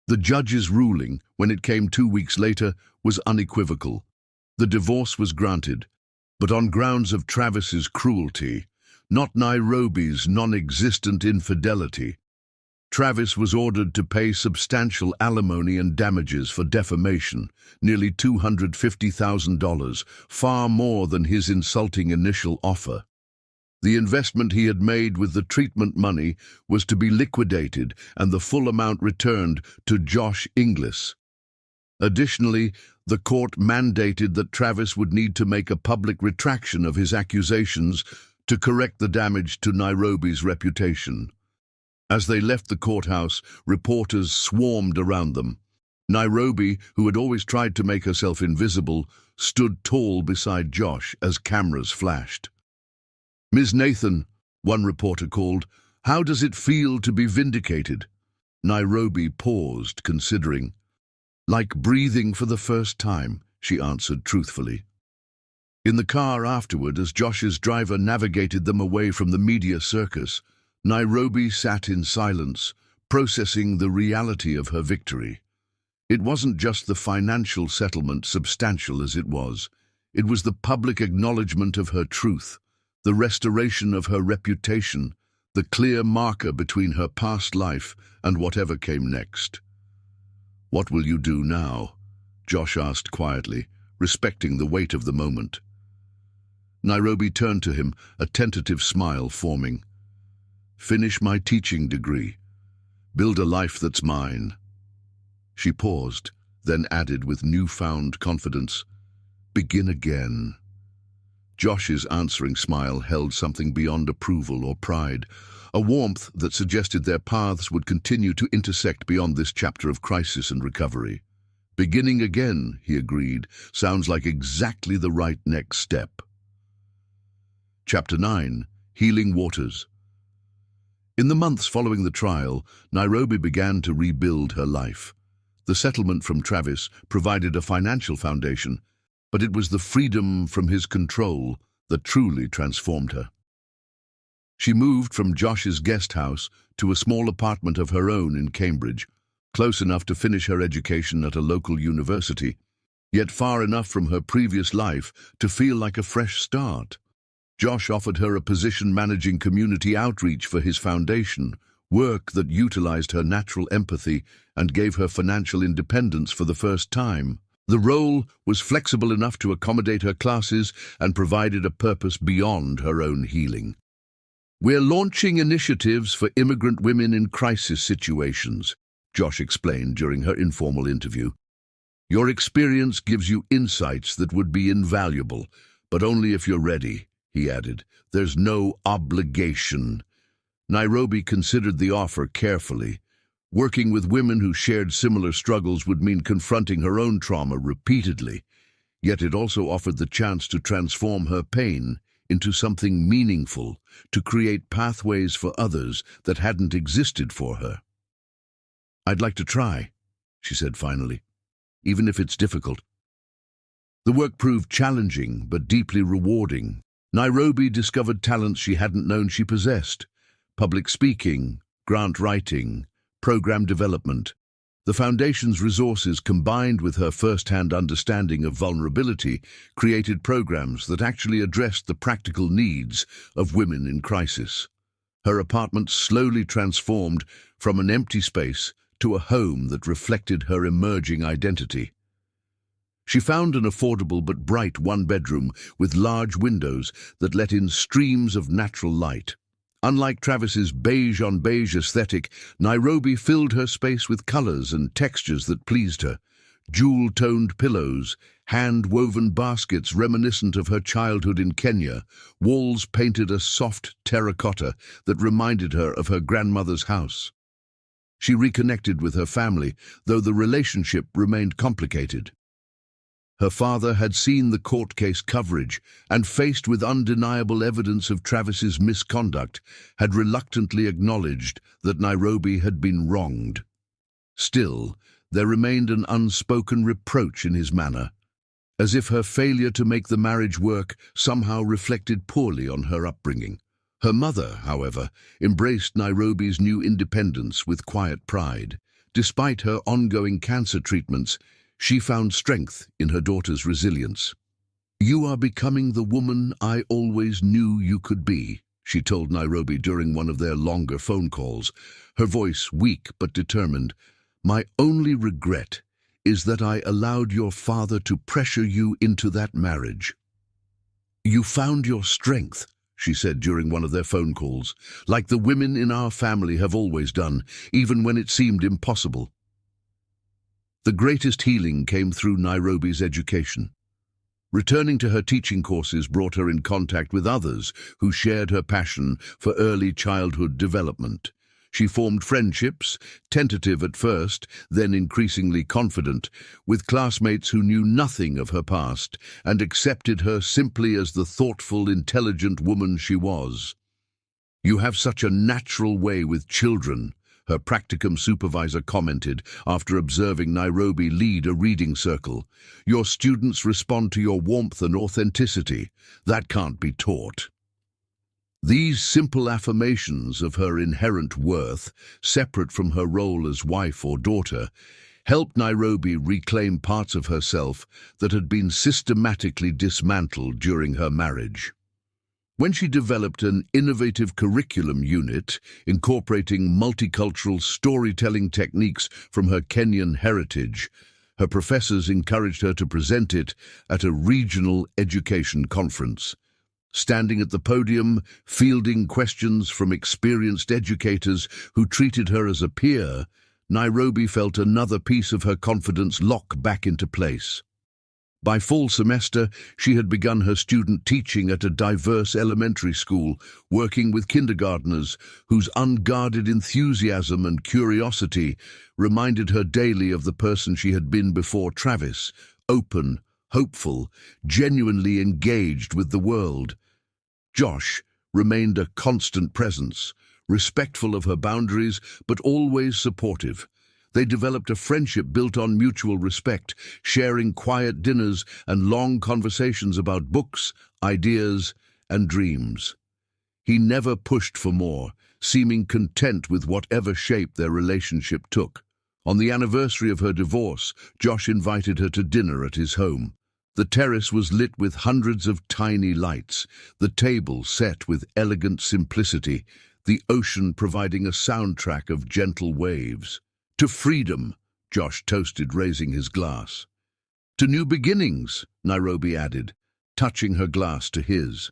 The judge's ruling, when it came 2 weeks later, was unequivocal. The divorce was granted, but on grounds of Travis's cruelty, not Nairobi's non-existent infidelity. Travis was ordered to pay substantial alimony and damages for defamation, nearly $250,000, far more than his insulting initial offer. The investment he had made with the treatment money was to be liquidated and the full amount returned to Josh Inglis. Additionally, The court mandated that Travis would need to make a public retraction of his accusations to correct the damage to Nairobi's reputation. As they left the courthouse, reporters swarmed around them. Nairobi, who had always tried to make herself invisible, stood tall beside Josh as cameras flashed. "Ms. Nathan," one reporter called, "how does it feel to be vindicated?" Nairobi paused, considering. "Like breathing for the first time," she answered truthfully. In the car afterward, as Josh's driver navigated them away from the media circus, Nairobi sat in silence, processing the reality of her victory. It wasn't just the financial settlement, substantial as it was. It was the public acknowledgement of her truth, the restoration of her reputation, the clear marker between her past life and whatever came next. "What will you do now?" Josh asked quietly, respecting the weight of the moment. Nairobi turned to him, a tentative smile forming. "Finish my teaching degree. Build a life that's mine." She paused, then added with newfound confidence, "Begin again." Josh's answering smile held something beyond approval or pride, a warmth that suggested their paths would continue to intersect beyond this chapter of crisis and recovery. "Beginning again," he agreed, "sounds like exactly the right next step." Chapter 9. Healing Waters. In the months following the trial, Nairobi began to rebuild her life. The settlement from Travis provided a financial foundation, but it was the freedom from his control that truly transformed her. She moved from Josh's guest house to a small apartment of her own in Cambridge, close enough to finish her education at a local university, yet far enough from her previous life to feel like a fresh start. Josh offered her a position managing community outreach for his foundation, work that utilized her natural empathy and gave her financial independence for the first time. The role was flexible enough to accommodate her classes and provided a purpose beyond her own healing. "We're launching initiatives for immigrant women in crisis situations," Josh explained during her informal interview. "Your experience gives you insights that would be invaluable, but only if you're ready," he added. "There's no obligation." Nairobi considered the offer carefully. Working with women who shared similar struggles would mean confronting her own trauma repeatedly, yet it also offered the chance to transform her pain into something meaningful, to create pathways for others that hadn't existed for her. "I'd like to try," she said finally, "even if it's difficult." The work proved challenging but deeply rewarding. Nairobi discovered talents she hadn't known she possessed: public speaking, grant writing, program development. The Foundation's resources, combined with her first-hand understanding of vulnerability, created programs that actually addressed the practical needs of women in crisis. Her apartment slowly transformed from an empty space to a home that reflected her emerging identity. She found an affordable but bright one-bedroom with large windows that let in streams of natural light. Unlike Travis's beige-on-beige aesthetic, Nairobi filled her space with colors and textures that pleased her. Jewel-toned pillows, hand-woven baskets reminiscent of her childhood in Kenya, walls painted a soft terracotta that reminded her of her grandmother's house. She reconnected with her family, though the relationship remained complicated. Her father had seen the court case coverage and, faced with undeniable evidence of Travis's misconduct, had reluctantly acknowledged that Nairobi had been wronged. Still, there remained an unspoken reproach in his manner, as if her failure to make the marriage work somehow reflected poorly on her upbringing. Her mother, however, embraced Nairobi's new independence with quiet pride. Despite her ongoing cancer treatments, she found strength in her daughter's resilience. "You are becoming the woman I always knew you could be," she told Nairobi during one of their longer phone calls, her voice weak but determined. "My only regret is that I allowed your father to pressure you into that marriage." "You found your strength," she said during one of their phone calls, "like the women in our family have always done, even when it seemed impossible." The greatest healing came through Nairobi's education. Returning to her teaching courses brought her in contact with others who shared her passion for early childhood development. She formed friendships, tentative at first, then increasingly confident, with classmates who knew nothing of her past and accepted her simply as the thoughtful, intelligent woman she was. "You have such a natural way with children," her practicum supervisor commented after observing Nairobi lead a reading circle. "Your students respond to your warmth and authenticity. That can't be taught." These simple affirmations of her inherent worth, separate from her role as wife or daughter, helped Nairobi reclaim parts of herself that had been systematically dismantled during her marriage. When she developed an innovative curriculum unit incorporating multicultural storytelling techniques from her Kenyan heritage, her professors encouraged her to present it at a regional education conference. Standing at the podium, fielding questions from experienced educators who treated her as a peer, Nairobi felt another piece of her confidence lock back into place. By fall semester, she had begun her student teaching at a diverse elementary school, working with kindergartners whose unguarded enthusiasm and curiosity reminded her daily of the person she had been before Travis: open, hopeful, genuinely engaged with the world. Josh remained a constant presence, respectful of her boundaries, but always supportive. They developed a friendship built on mutual respect, sharing quiet dinners and long conversations about books, ideas, and dreams. He never pushed for more, seeming content with whatever shape their relationship took. On the anniversary of her divorce, Josh invited her to dinner at his home. The terrace was lit with hundreds of tiny lights, the table set with elegant simplicity, the ocean providing a soundtrack of gentle waves. "To freedom," Josh toasted, raising his glass. "To new beginnings," Nairobi added, touching her glass to his.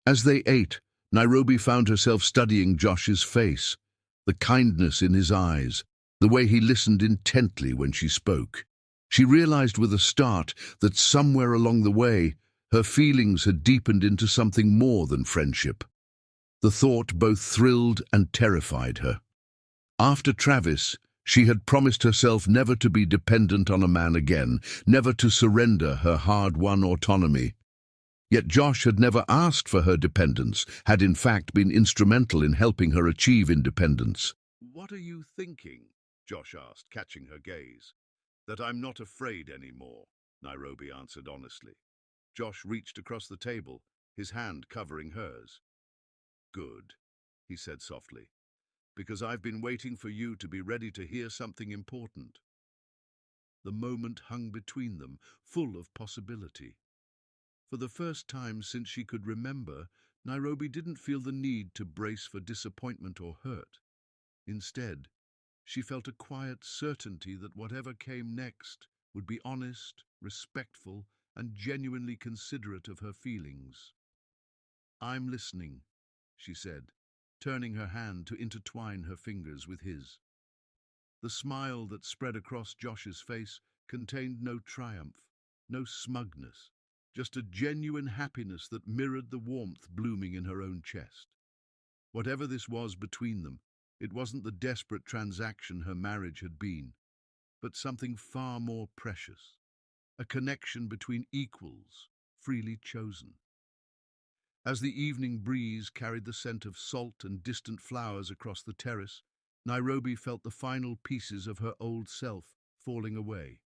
As they ate, Nairobi found herself studying Josh's face, the kindness in his eyes, the way he listened intently when she spoke. She realized with a start that somewhere along the way, her feelings had deepened into something more than friendship. The thought both thrilled and terrified her. After Travis, she had promised herself never to be dependent on a man again, never to surrender her hard-won autonomy. Yet Josh had never asked for her dependence, had in fact been instrumental in helping her achieve independence. "What are you thinking?" Josh asked, catching her gaze. "That I'm not afraid anymore," Nairobi answered honestly. Josh reached across the table, his hand covering hers. "Good," he said softly, "because I've been waiting for you to be ready to hear something important." The moment hung between them, full of possibility. For the first time since she could remember, Nairobi didn't feel the need to brace for disappointment or hurt. Instead, she felt a quiet certainty that whatever came next would be honest, respectful, and genuinely considerate of her feelings. "I'm listening," she said, turning her hand to intertwine her fingers with his. The smile that spread across Josh's face contained no triumph, no smugness, just a genuine happiness that mirrored the warmth blooming in her own chest. Whatever this was between them, it wasn't the desperate transaction her marriage had been, but something far more precious, a connection between equals, freely chosen. As the evening breeze carried the scent of salt and distant flowers across the terrace, Nairobi felt the final pieces of her old self falling away.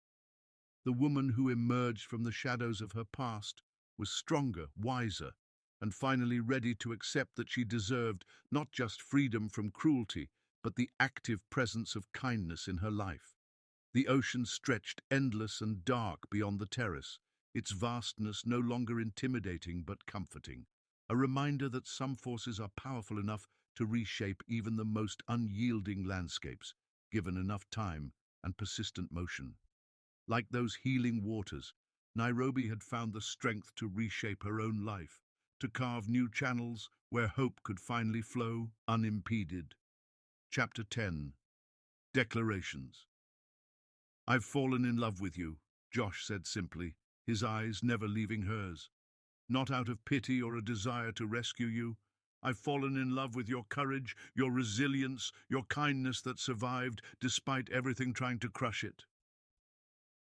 The woman who emerged from the shadows of her past was stronger, wiser, and finally ready to accept that she deserved not just freedom from cruelty, but the active presence of kindness in her life. The ocean stretched endless and dark beyond the terrace, its vastness no longer intimidating but comforting, a reminder that some forces are powerful enough to reshape even the most unyielding landscapes, given enough time and persistent motion. Like those healing waters, Nairobi had found the strength to reshape her own life, to carve new channels where hope could finally flow unimpeded. Chapter 10. Declarations. "I've fallen in love with you," Josh said simply, his eyes never leaving hers. "Not out of pity or a desire to rescue you. I've fallen in love with your courage, your resilience, your kindness that survived despite everything trying to crush it."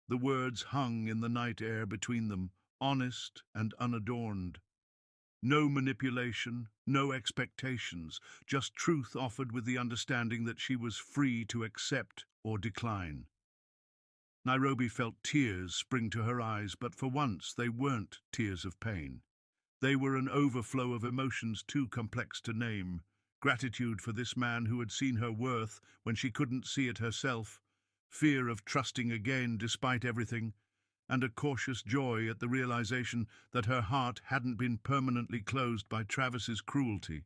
The words hung in the night air between them, honest and unadorned. No manipulation, no expectations, just truth offered with the understanding that she was free to accept or decline. Nairobi felt tears spring to her eyes, but for once they weren't tears of pain. They were an overflow of emotions too complex to name. Gratitude for this man who had seen her worth when she couldn't see it herself, fear of trusting again despite everything, and a cautious joy at the realization that her heart hadn't been permanently closed by Travis's cruelty.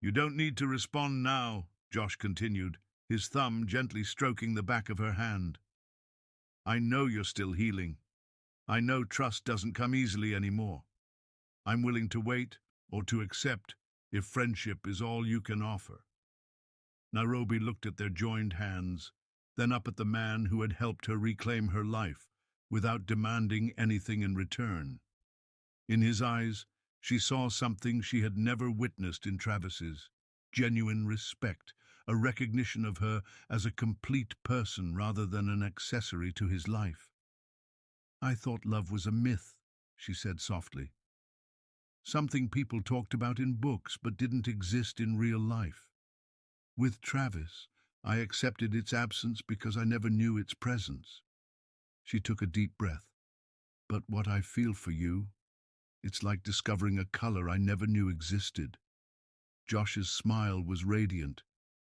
"You don't need to respond now," Josh continued, his thumb gently stroking the back of her hand. "I know you're still healing. I know trust doesn't come easily anymore. I'm willing to wait or to accept if friendship is all you can offer." Nairobi looked at their joined hands, then up at the man who had helped her reclaim her life without demanding anything in return. In his eyes, she saw something she had never witnessed in Travis's: genuine respect, a recognition of her as a complete person rather than an accessory to his life. "I thought love was a myth," she said softly. "Something people talked about in books but didn't exist in real life. With Travis, I accepted its absence because I never knew its presence." She took a deep breath. "But what I feel for you, it's like discovering a color I never knew existed." Josh's smile was radiant.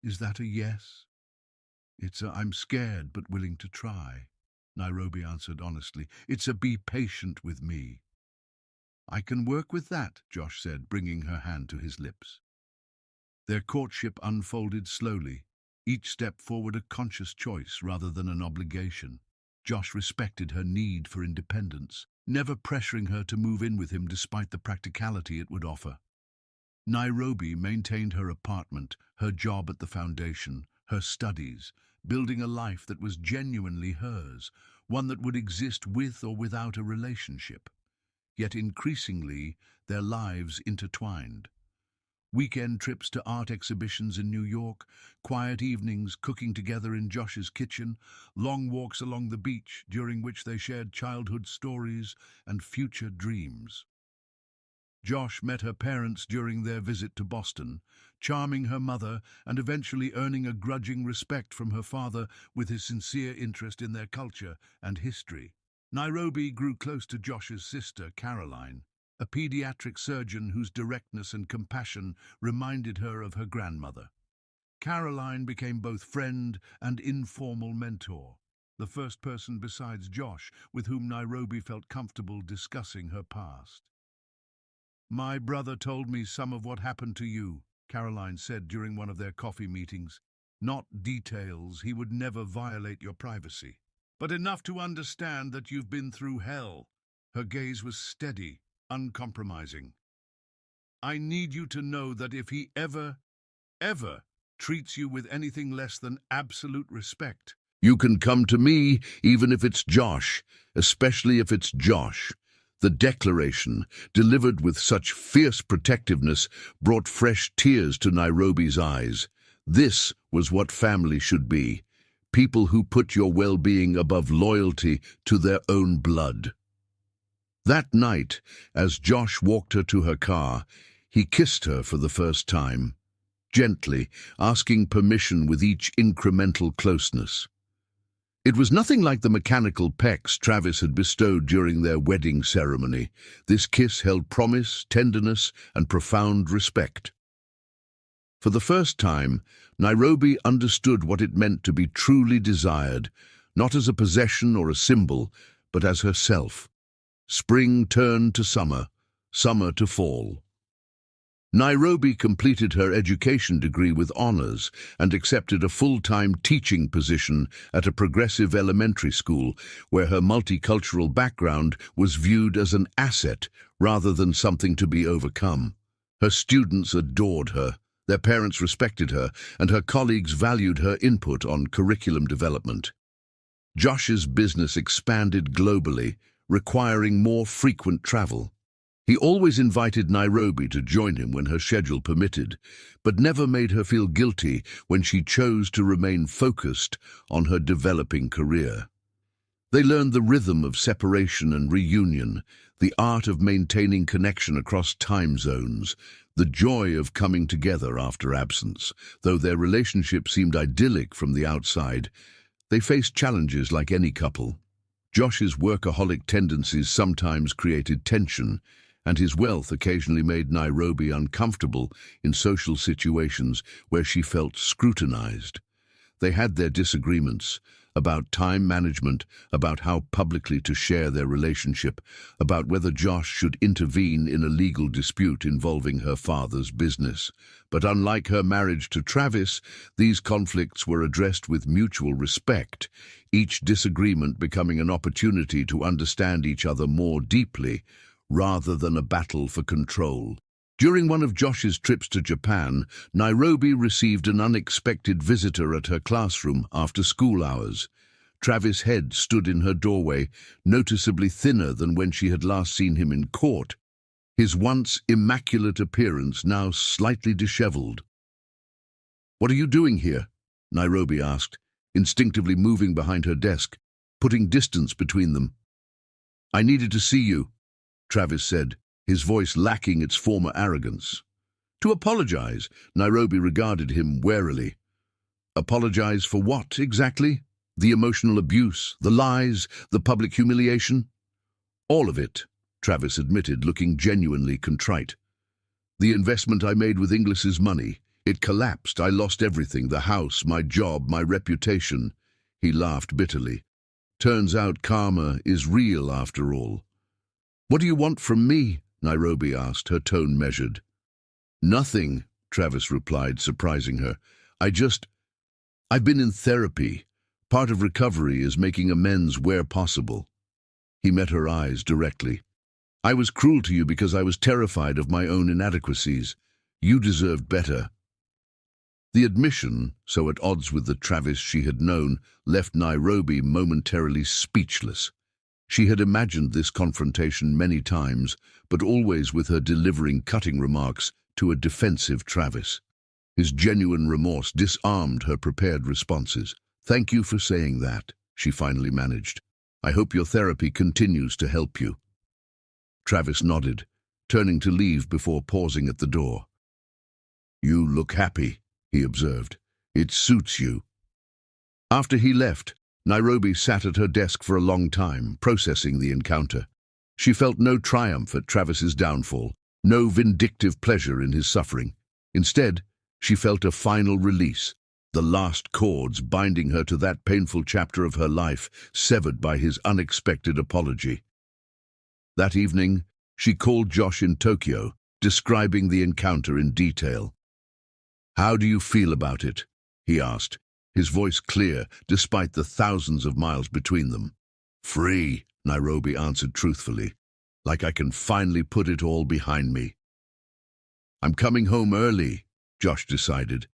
"Is that a yes?" "It's a I'm scared but willing to try," Nairobi answered honestly. "It's a be patient with me." "I can work with that," Josh said, bringing her hand to his lips. Their courtship unfolded slowly, each step forward a conscious choice rather than an obligation. Josh respected her need for independence, never pressuring her to move in with him despite the practicality it would offer. Nairobi maintained her apartment, her job at the foundation, her studies, building a life that was genuinely hers, one that would exist with or without a relationship. Yet increasingly, their lives intertwined. Weekend trips to art exhibitions in New York, quiet evenings cooking together in Josh's kitchen, long walks along the beach during which they shared childhood stories and future dreams. Josh met her parents during their visit to Boston, charming her mother and eventually earning a grudging respect from her father with his sincere interest in their culture and history. Nairobi grew close to Josh's sister, Caroline, a pediatric surgeon whose directness and compassion reminded her of her grandmother. Caroline became both friend and informal mentor, the first person besides Josh with whom Nairobi felt comfortable discussing her past. "My brother told me some of what happened to you," Caroline said during one of their coffee meetings. "Not details, he would never violate your privacy, but enough to understand that you've been through hell." Her gaze was steady, uncompromising. "I need you to know that if he ever treats you with anything less than absolute respect, you can come to me, even if it's Josh, especially if it's Josh." The declaration, delivered with such fierce protectiveness, brought fresh tears to Nairobi's eyes. This was what family should be: people who put your well-being above loyalty to their own blood. That night, as Josh walked her to her car, he kissed her for the first time, gently, asking permission with each incremental closeness. It was nothing like the mechanical pecks Travis had bestowed during their wedding ceremony. This kiss held promise, tenderness, and profound respect. For the first time, Nairobi understood what it meant to be truly desired, not as a possession or a symbol, but as herself. Spring turned to summer, summer to fall. Nairobi completed her education degree with honors and accepted a full-time teaching position at a progressive elementary school where her multicultural background was viewed as an asset rather than something to be overcome. Her students adored her, their parents respected her, and her colleagues valued her input on curriculum development. Josh's business expanded globally, requiring more frequent travel. He always invited Nairobi to join him when her schedule permitted, but never made her feel guilty when she chose to remain focused on her developing career. They learned the rhythm of separation and reunion, the art of maintaining connection across time zones, the joy of coming together after absence. Though their relationship seemed idyllic from the outside, they faced challenges like any couple. Josh's workaholic tendencies sometimes created tension, and his wealth occasionally made Nairobi uncomfortable in social situations where she felt scrutinized. They had their disagreements about time management, about how publicly to share their relationship, about whether Josh should intervene in a legal dispute involving her father's business. But unlike her marriage to Travis, these conflicts were addressed with mutual respect, each disagreement becoming an opportunity to understand each other more deeply, rather than a battle for control. During one of Josh's trips to Japan, Nairobi received an unexpected visitor at her classroom after school hours. Travis Head stood in her doorway, noticeably thinner than when she had last seen him in court, his once immaculate appearance now slightly disheveled. "What are you doing here?" Nairobi asked, instinctively moving behind her desk, putting distance between them. "I needed to see you," Travis said, his voice lacking its former arrogance. "To apologize," Nairobi regarded him warily. "Apologize for what, exactly? The emotional abuse, the lies, the public humiliation?" "All of it," Travis admitted, looking genuinely contrite. "The investment I made with Inglis's money, it collapsed. I lost everything, the house, my job, my reputation." He laughed bitterly. "Turns out karma is real after all." "What do you want from me?" Nairobi asked, her tone measured. "Nothing," Travis replied, surprising her. I've been in therapy. Part of recovery is making amends where possible." He met her eyes directly. "I was cruel to you because I was terrified of my own inadequacies. You deserved better." The admission, so at odds with the Travis she had known, left Nairobi momentarily speechless. She had imagined this confrontation many times, but always with her delivering cutting remarks to a defensive Travis. His genuine remorse disarmed her prepared responses. "Thank you for saying that," she finally managed. "I hope your therapy continues to help you." Travis nodded, turning to leave before pausing at the door. "You look happy," he observed. "It suits you." After he left, Nairobi sat at her desk for a long time, processing the encounter. She felt no triumph at Travis's downfall, no vindictive pleasure in his suffering. Instead, she felt a final release, the last cords binding her to that painful chapter of her life, severed by his unexpected apology. That evening, she called Josh in Tokyo, describing the encounter in detail. "How do you feel about it?" he asked, his voice clear despite the thousands of miles between them. "Free," Nairobi answered truthfully, "like I can finally put it all behind me." "I'm coming home early," Josh decided.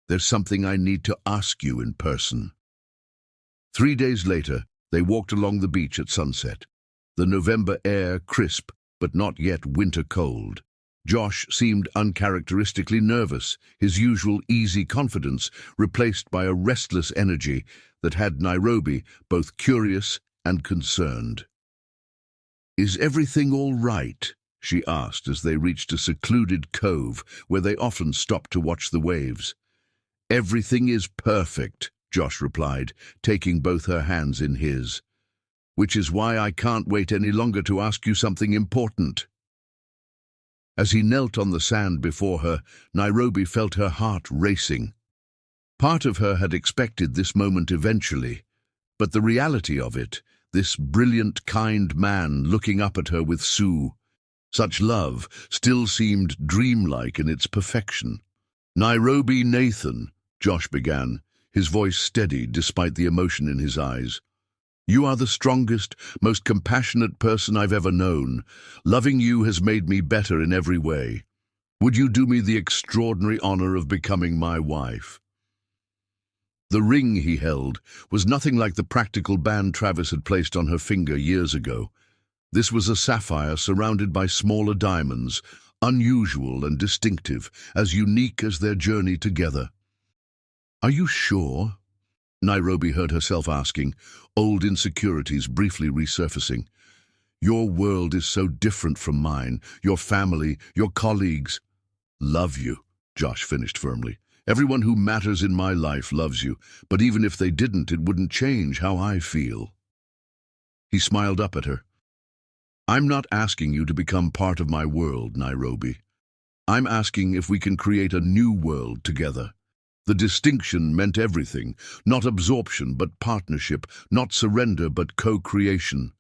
"There's something I need to ask you in person." 3 days later, they walked along the beach at sunset, the November air crisp but not yet winter cold. Josh seemed uncharacteristically nervous, his usual easy confidence replaced by a restless energy that had Nairobi both curious and concerned. "Is everything all right?" she asked as they reached a secluded cove where they often stopped to watch the waves. "Everything is perfect," Josh replied, taking both her hands in his. "Which is why I can't wait any longer to ask you something important." As he knelt on the sand before her, Nairobi felt her heart racing. Part of her had expected this moment eventually, but the reality of it, this brilliant, kind man looking up at her with such love, still seemed dreamlike in its perfection. "Nairobi Nathan," Josh began, his voice steady despite the emotion in his eyes. "You are the strongest, most compassionate person I've ever known. Loving you has made me better in every way. Would you do me the extraordinary honor of becoming my wife?" The ring he held was nothing like the practical band Travis had placed on her finger years ago. This was a sapphire surrounded by smaller diamonds, unusual and distinctive, as unique as their journey together. "Are you sure?" Nairobi heard herself asking, old insecurities briefly resurfacing. "Your world is so different from mine, your family, your colleagues." "Love you," Josh finished firmly. "Everyone who matters in my life loves you, but even if they didn't, it wouldn't change how I feel." He smiled up at her. "I'm not asking you to become part of my world, Nairobi. I'm asking if we can create a new world together." The distinction meant everything, not absorption but partnership, not surrender but co-creation.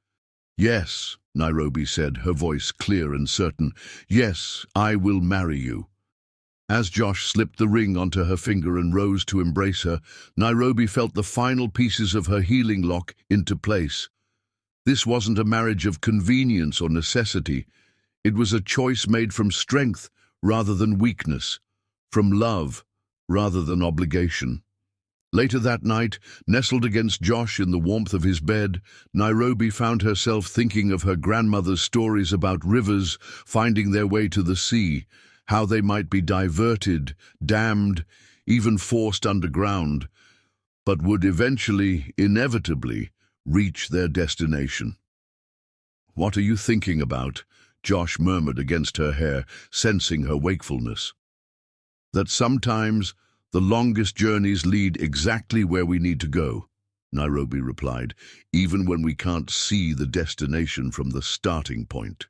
"Yes," Nairobi said, her voice clear and certain. "Yes, I will marry you." As Josh slipped the ring onto her finger and rose to embrace her, Nairobi felt the final pieces of her healing lock into place. This wasn't a marriage of convenience or necessity. It was a choice made from strength rather than weakness, from love rather than obligation. Later that night, nestled against Josh in the warmth of his bed, Nairobi found herself thinking of her grandmother's stories about rivers finding their way to the sea, how they might be diverted, dammed, even forced underground, but would eventually, inevitably, reach their destination. "What are you thinking about?" Josh murmured against her hair, sensing her wakefulness. "That sometimes the longest journeys lead exactly where we need to go," Nairobi replied, "even when we can't see the destination from the starting point."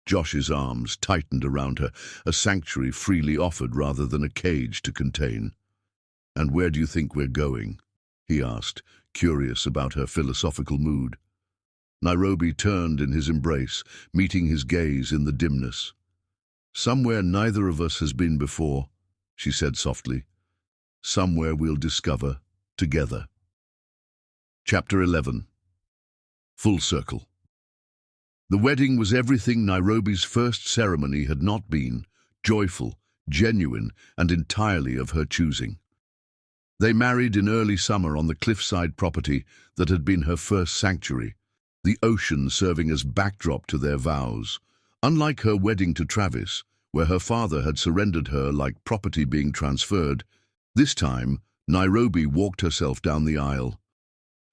Josh's arms tightened around her, a sanctuary freely offered rather than a cage to contain. "And where do you think we're going?" he asked, curious about her philosophical mood. Nairobi turned in his embrace, meeting his gaze in the dimness. "Somewhere neither of us has been before," she said softly. "Somewhere we'll discover together." Chapter 11. Full Circle. The wedding was everything Nairobi's first ceremony had not been: joyful, genuine, and entirely of her choosing. They married in early summer on the cliffside property that had been her first sanctuary, the ocean serving as backdrop to their vows. Unlike her wedding to Travis, where her father had surrendered her like property being transferred, this time Nairobi walked herself down the aisle.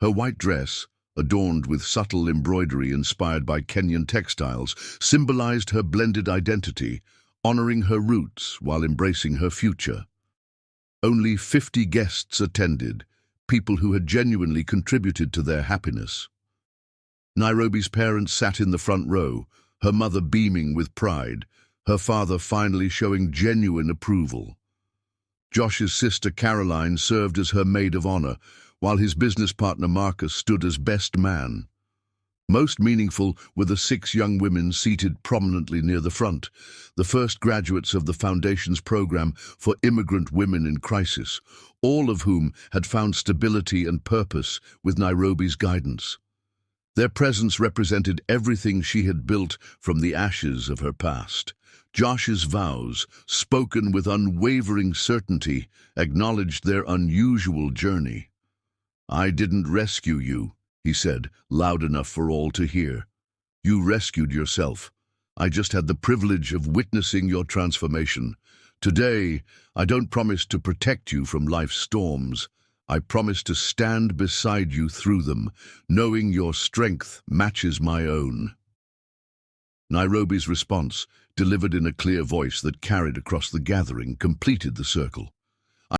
Her white dress, adorned with subtle embroidery inspired by Kenyan textiles, symbolized her blended identity, honoring her roots while embracing her future. Only 50 guests attended, people who had genuinely contributed to their happiness. Nairobi's parents sat in the front row, her mother beaming with pride, her father finally showing genuine approval. Josh's sister Caroline served as her maid of honor, while his business partner Marcus stood as best man. Most meaningful were the 6 young women seated prominently near the front, the first graduates of the Foundation's program for immigrant women in crisis, all of whom had found stability and purpose with Nairobi's guidance. Their presence represented everything she had built from the ashes of her past. Josh's vows, spoken with unwavering certainty, acknowledged their unusual journey. "I didn't rescue you," he said, loud enough for all to hear. "You rescued yourself. I just had the privilege of witnessing your transformation. Today, I don't promise to protect you from life's storms. I promise to stand beside you through them, knowing your strength matches my own." Nairobi's response, delivered in a clear voice that carried across the gathering, completed the circle.